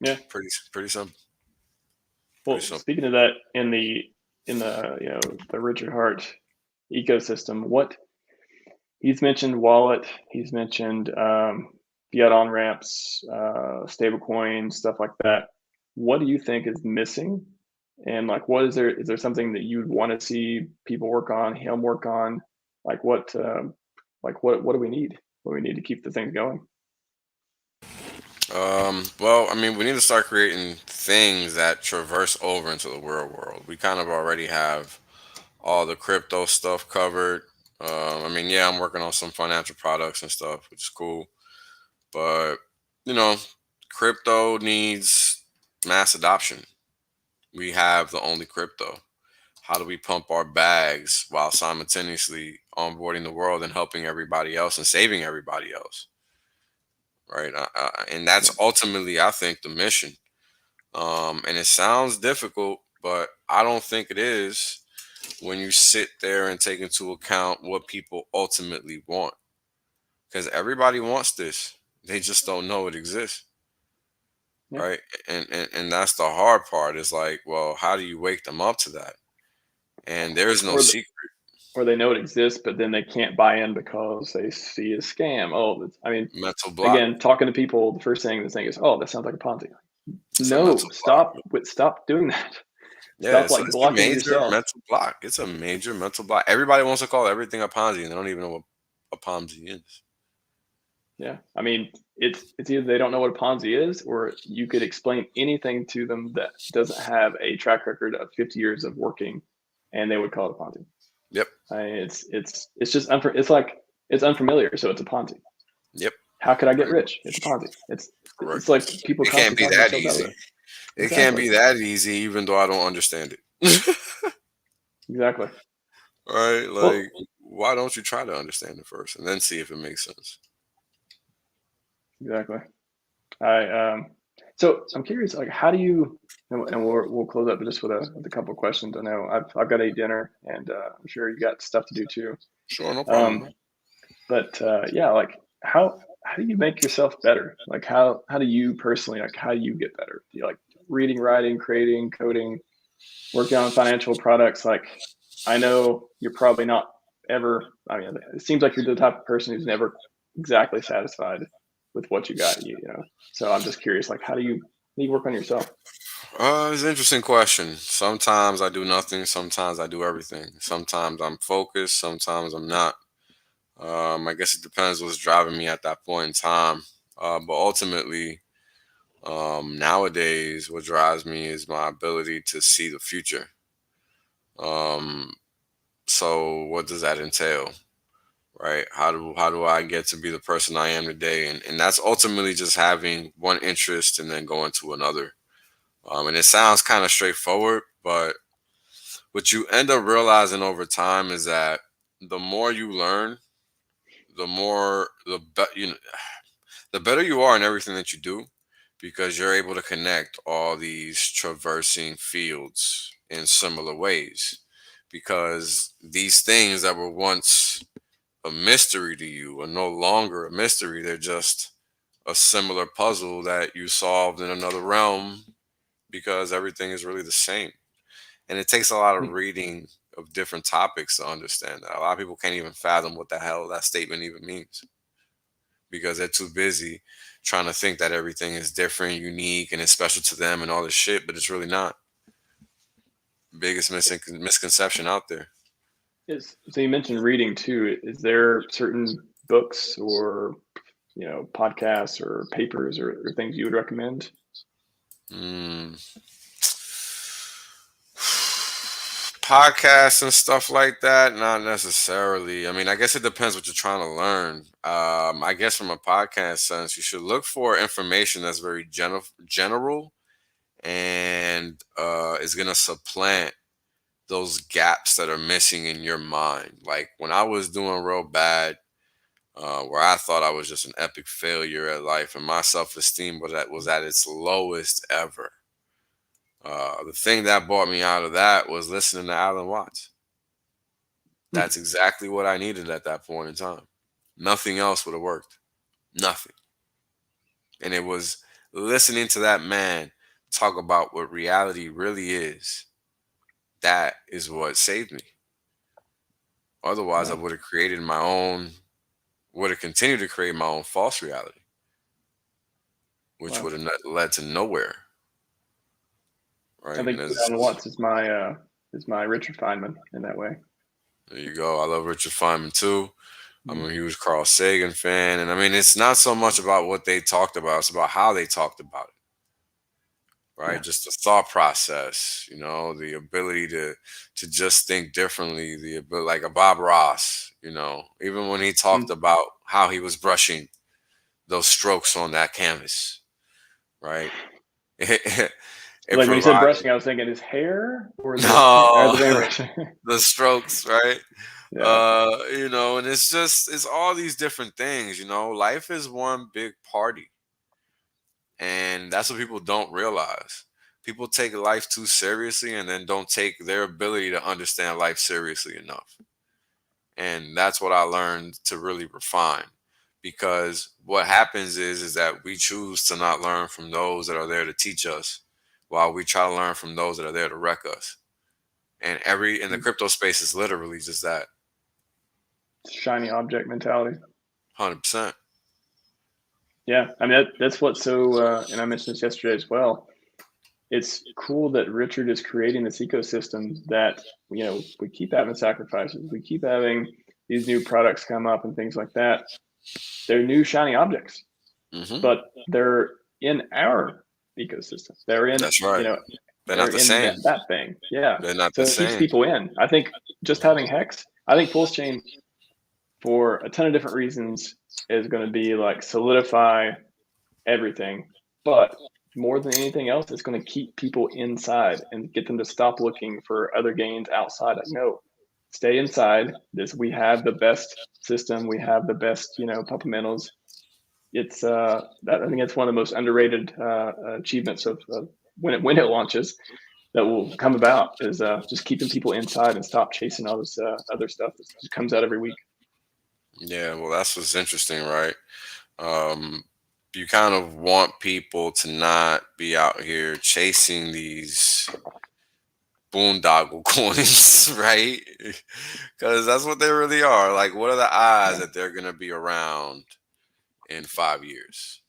Yeah. Pretty simple. Well, speaking of that, in the the Richard Heart ecosystem, what he's mentioned wallet, he's mentioned fiat on ramps, stable coins, stuff like that. What do you think is missing? And like, is there something that you'd want to see people work on, him work on? Like what do we need? What do we need to keep the things going? Well, I mean, we need to start creating things that traverse over into the real world. We kind of already have all the crypto stuff covered. I mean, yeah, I'm working on some financial products and stuff, which is cool. But you know, crypto needs mass adoption. We have the only crypto. How do we pump our bags while simultaneously onboarding the world and helping everybody else and saving everybody else? Right. And Yeah. that's ultimately, I think, the mission. And it sounds difficult, but I don't think it is when you sit there and take into account what people ultimately want. Because everybody wants this, they just don't know it exists. Yeah. Right. And that's the hard part is like, well, how do you wake them up to that? And there is no Or the, secret. or they know it exists, but then they can't buy in because they see a scam. Oh, I mean, Mental block. again, talking to people, the first thing they think is, "Oh, that sounds like a Ponzi." It's a No, mental block. stop doing that. Yeah, Stop so like it's a blocking major yourself. mental block. It's a major mental block. Everybody wants to call everything a Ponzi, and they don't even know what a Ponzi is. Yeah, I mean, it's either they don't know what a Ponzi is, or you could explain anything to them that doesn't have a track record of 50 years of working, and they would call it a Ponzi. Yep, I mean, it's just it's like it's unfamiliar, so it's a Ponzi. yep, How could I get pretty rich? much. It's a Ponzi. Correct. It's like people It can't constantly be talking that themselves out of easy. there. It can't Exactly, be that easy, even though I don't understand it. exactly. Right? Well, Like, why don't you try to understand it first and then see if it makes sense? exactly. I so I'm curious, like, how do you? And we'll close up just with a couple of questions. I know I've got to eat dinner, and I'm sure you got stuff to do too. Sure, no problem, Um, man. but yeah, like how do you make yourself better? Like how do you personally like how do you get better? Do you like reading, writing, creating, coding, working on financial products? Like I know you're probably not ever. I mean, it seems like you're the type of person who's never exactly satisfied with what you got. You know. So I'm just curious, like how do you work on yourself? It's an interesting question. Sometimes I do nothing. Sometimes I do everything. Sometimes I'm focused. Sometimes I'm not. I guess it depends what's driving me at that point in time. But ultimately, nowadays, what drives me is my ability to see the future. Um, so, what does that entail? Right? How do I get to be the person I am today? And that's ultimately just having one interest and then going to another. And it sounds kind of straightforward, but what you end up realizing over time is that the more you learn, the more the better you are in everything that you do, because you're able to connect all these traversing fields in similar ways. Because these things that were once a mystery to you are no longer a mystery. They're just a similar puzzle that you solved in another realm, because everything is really the same. And it takes a lot of Hmm. reading of different topics to understand that. A lot of people can't even fathom what the hell that statement even means, because they're too busy trying to think that everything is different, unique, and it's special to them and all this shit, but it's really not. Biggest misconception out there. Is so you mentioned reading too. Is there certain books or podcasts or papers or things you would recommend? Mm. Podcasts and stuff like that, not necessarily. I mean, I guess it depends what you're trying to learn. I guess from a podcast sense, you should look for information that's very general and is going to supplant those gaps that are missing in your mind. Like when I was doing real bad, where I thought I was just an epic failure at life and my self esteem was at its lowest ever. The thing that brought me out of that was listening to Alan Watts. Hmm. That's exactly what I needed at that point in time. Nothing else would have worked. Nothing. And it was listening to that man talk about what reality really is. That is what saved me. Otherwise, I Wow. would have created my own, would have continued to create my own false reality, which Wow. would have led to nowhere. I Right. And think Alan Watts is my Richard Feynman in that way. there you go. I love Richard Feynman too. I'm Mm. a huge Carl Sagan fan. And I mean, it's not so much about what they talked about, it's about how they talked about it. right? Yeah. Just the thought process, the ability to just think differently, the ability, like a Bob Ross, even when he talked Mm. about how he was brushing those strokes on that canvas, right? It Like when you said provided brushing, I was thinking his hair or or no the paintbrush. the strokes, right? Yeah. And it's all these different things, life is one big party. And that's what people don't realize. People take life too seriously and then don't take their ability to understand life seriously enough. And that's what I learned to really refine. Because what happens is that we choose to not learn from those that are there to teach us while we try to learn from those that are there to wreck us. And in the crypto space is literally just that. Shiny object mentality. 100%. Yeah. I mean, that's what's so, and I mentioned this yesterday as well. It's cool that Richard is creating this ecosystem that, we keep having sacrifices. We keep having these new products come up and things like that. They're new shiny objects, Hmm. but they're in our ecosystem. They're in, That's right. They're they're not the in same. that thing. Yeah. They're not the So it keeps same. people in. I think just having Hex, I think PulseChain for a ton of different reasons is going to be like solidify everything. But more than anything else, it's going to keep people inside and get them to stop looking for other gains outside. Like, no, stay inside. We have the best system. We have the best, fundamentals. It's I think it's one of the most underrated achievements of when it launches that will come about is just keeping people inside and stop chasing all this other stuff that just comes out every week. Yeah, well, that's what's interesting, right? Um, you kind of want people to not be out here chasing these boondoggle coins, right? Because that's what they really are. Like, what are the odds Yeah. that they're going to be around in 5 years,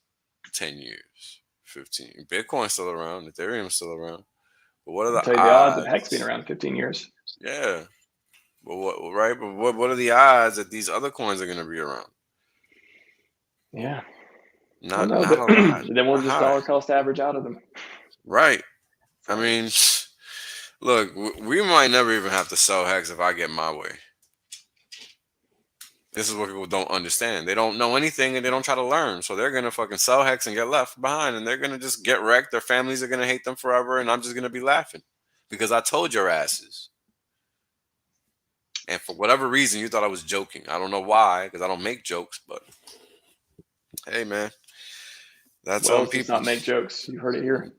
10 years, 15? Bitcoin's still around, Ethereum's still around. But what are I'll the tell you the odds of Hex being odds? around 15 years. Yeah. But right? But what are the odds that these other coins are going to be around? Yeah. I don't Not know, not but a lot. then we'll Not just high. dollar cost average out of them. Right. It's I like, mean, look, we might never even have to sell Hex if I get my way. This is what people don't understand. They don't know anything and they don't try to learn. So they're gonna fucking sell Hex and get left behind, and they're gonna just get wrecked. Their families are gonna hate them forever, and I'm just gonna be laughing because I told your asses. And for whatever reason, you thought I was joking. I don't know why, because I don't make jokes. But hey, man, that's on Wells does people. not make jokes. You heard it here.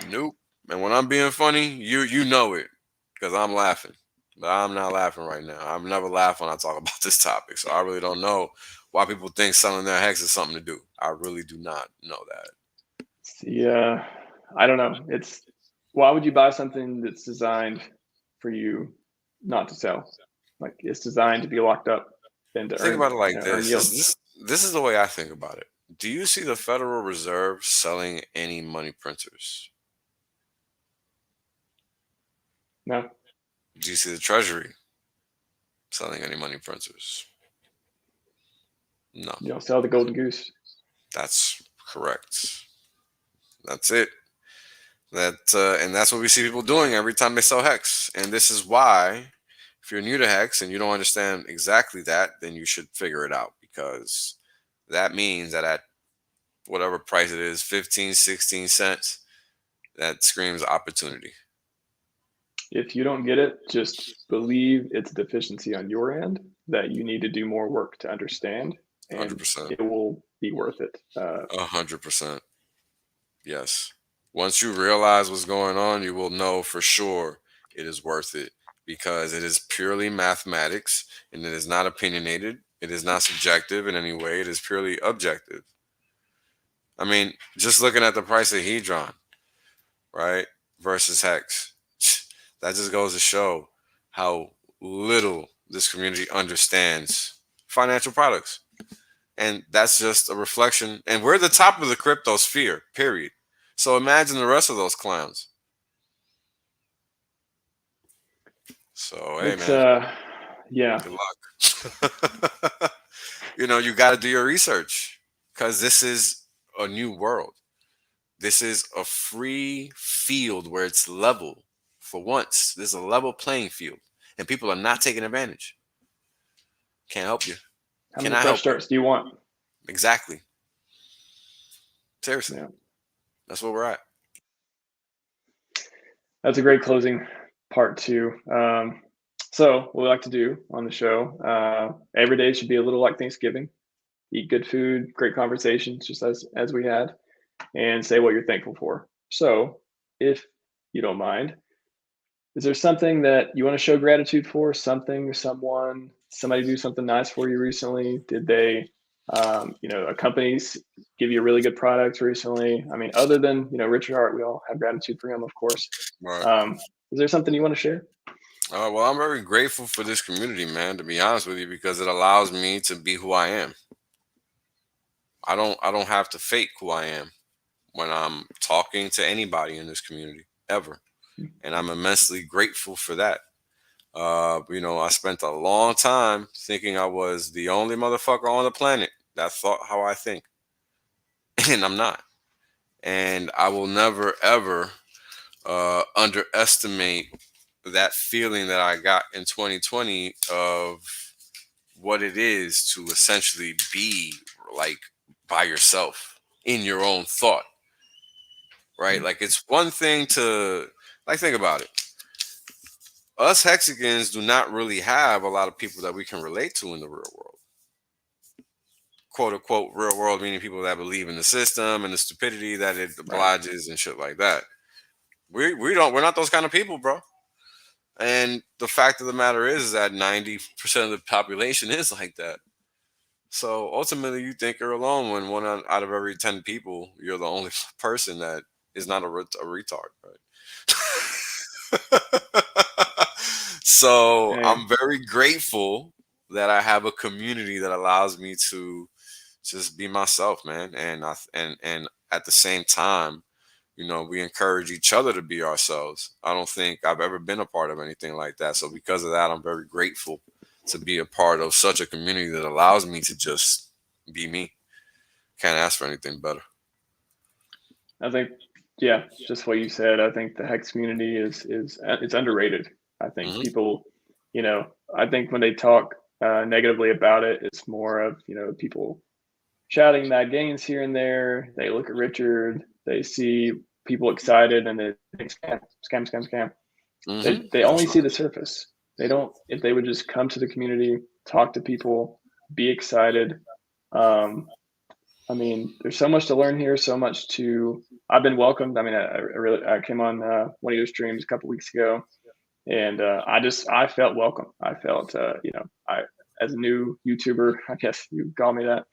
Nope. And when I'm being funny, you know it, because I'm laughing. But I'm not laughing right now. I'm never laugh when I talk about this topic. So I really don't know why people think selling their Hex is something to do. I really do not know that. See, I don't know. It's why would you buy something that's designed for you not to sell? Like it's designed to be locked up and to Think about it like earn this. yield. This is the way I think about it. Do you see the Federal Reserve selling any money printers? No, Do you see the Treasury selling any money printers? No. you don't sell the golden goose. That's correct. That's it. And that's what we see people doing every time they sell Hex. And this is why, if you're new to Hex and you don't understand exactly that, then you should figure it out, because that means that at whatever price it is, 15, 16 cents, that screams opportunity. If you don't get it, just believe it's a deficiency on your end that you need to do more work to understand, and 100%. it will be worth it. 100%. Yes. Once you realize what's going on, you will know for sure it is worth it, because it is purely mathematics and it is not opinionated. It is not subjective in any way. It is purely objective. I mean, just looking at the price of Hedron, right, versus Hex, that just goes to show how little this community understands financial products. And that's just a reflection. And we're at the top of the crypto sphere, period. So imagine the rest of those clowns. So, hey, It's man, yeah, good luck. You got to do your research, because this is a new world. This is a free field where it's level. For once, there's a level playing field, and people are not taking advantage. Can't help you. How many Cannot fresh help you. starts do you want? Exactly. Seriously. Yeah. That's where we're at. That's a great closing part too. So what we like to do on the show, every day should be a little like Thanksgiving. Eat good food, great conversations, just as we had, and say what you're thankful for. So if you don't mind, is there something that you want to show gratitude for? Something, someone, somebody do something nice for you recently? Did they, a company give you a really good product recently? I mean, other than Richard Hart, we all have gratitude for him, of course. Right. Is there something you want to share? Well, I'm very grateful for this community, man, to be honest with you, because it allows me to be who I am. I don't have to fake who I am when I'm talking to anybody in this community ever. And I'm immensely grateful for that. I spent a long time thinking I was the only motherfucker on the planet that thought how I think. And I'm not. And I will never, ever underestimate that feeling that I got in 2020 of what it is to essentially be like by yourself in your own thought, right? Like, it's one thing to, like, think about it. Us Hexicans do not really have a lot of people that we can relate to in the real world. Quote unquote real world, meaning people that believe in the system and the stupidity that it obliges and shit like that. We're not those kind of people, bro. And the fact of the matter is that 90% of the population is like that. So ultimately, you think you're alone when one out of every 10 people, you're the only person that is not a retard, right? So Hey, I'm very grateful that I have a community that allows me to just be myself, man. And at the same time, we encourage each other to be ourselves. I don't think I've ever been a part of anything like that. So because of that, I'm very grateful to be a part of such a community that allows me to just be me. Can't ask for anything better. I think, yeah, just what you said. I think the Hex community is it's underrated. I think people, I think when they talk negatively about it, it's more of people shouting mad gains here and there. They look at Richard, they see people excited, and they think scam. They only see the surface. They don't. If they would just come to the community, talk to people, be excited. I mean, there's so much to learn here, so much to. I've been welcomed. I mean, I came on one of your streams a couple weeks ago, and I felt welcome. I felt I as a new YouTuber, I guess you call me that.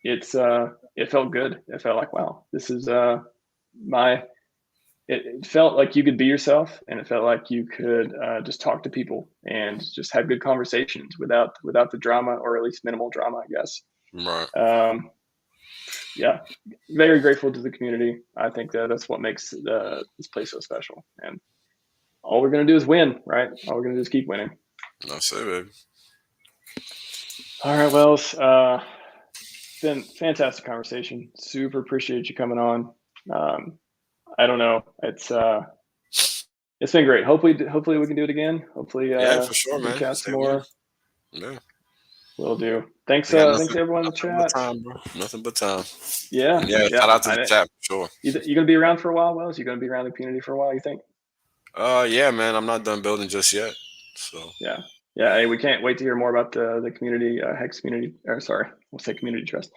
It felt good. It felt like, wow, this is my. It felt like you could be yourself, and it felt like you could just talk to people and just have good conversations without the drama, or at least minimal drama, I guess. Right. Yeah, very grateful to the community. I think that's what makes this place so special. And all we're gonna do is win, right? All we're gonna do is keep winning. That's it, baby. All right, Wells. Been fantastic conversation. Super appreciate you coming on. I don't know. It's been great. Hopefully we can do it again. Hopefully, yeah, for sure, man. Cast more. Yeah, will do. Thanks. Thanks everyone in the chat. Time, bro. Nothing but time. Yeah. Shout out to the chat for sure. You gonna be around for a while, Wells? You gonna be around the community for a while? You think? Yeah, man. I'm not done building just yet. So yeah. Hey, we can't wait to hear more about the community Hex community. Or sorry, we'll say community trust.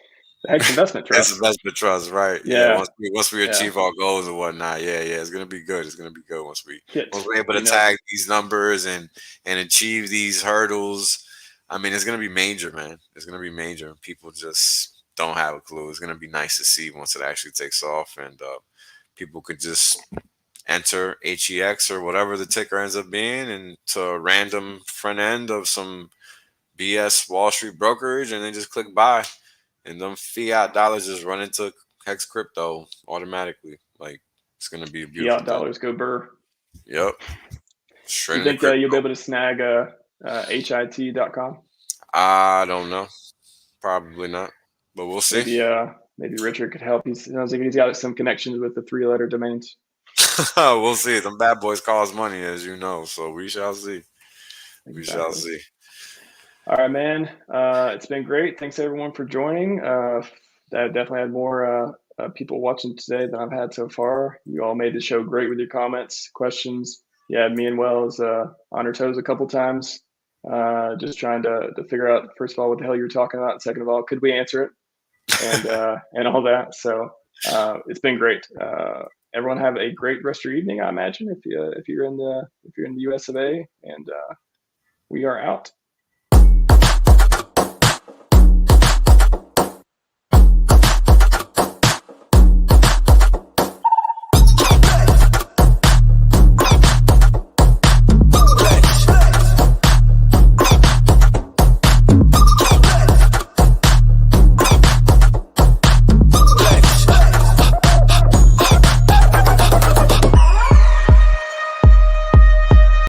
The Hex Investment Trust. Hex Investment Trust, right? Yeah. Once we achieve our goals and whatnot, it's gonna be good. It's gonna be good once we're able to tag these numbers and achieve these hurdles. I mean, it's gonna be major, man. It's gonna be major. People just don't have a clue. It's gonna be nice to see once it actually takes off, and people could just enter HEX or whatever the ticker ends up being, and to a random front end of some BS Wall Street brokerage, and then just click buy. And them fiat dollars just run into Hex crypto automatically. Like, it's gonna be a beautiful fiat dollars go burr. Yep. Straight. You think you'll be able to snag HIT.com? I don't know. Probably not, but we'll see. maybe Richard could help. He sounds like he's got some connections with the 3-letter domains. We'll see. Them bad boys cost money, as you know. So we shall see. We shall Exactly. see. All right, man. It's been great. Thanks everyone for joining. I definitely had more people watching today than I've had so far. You all made the show great with your comments, questions. Yeah, me and Wells on our toes a couple times, just trying to figure out, first of all, what the hell you were talking about, and second of all, could we answer it, and all that. So it's been great. Everyone have a great rest of your evening. I imagine if you're in the US of A, and we are out.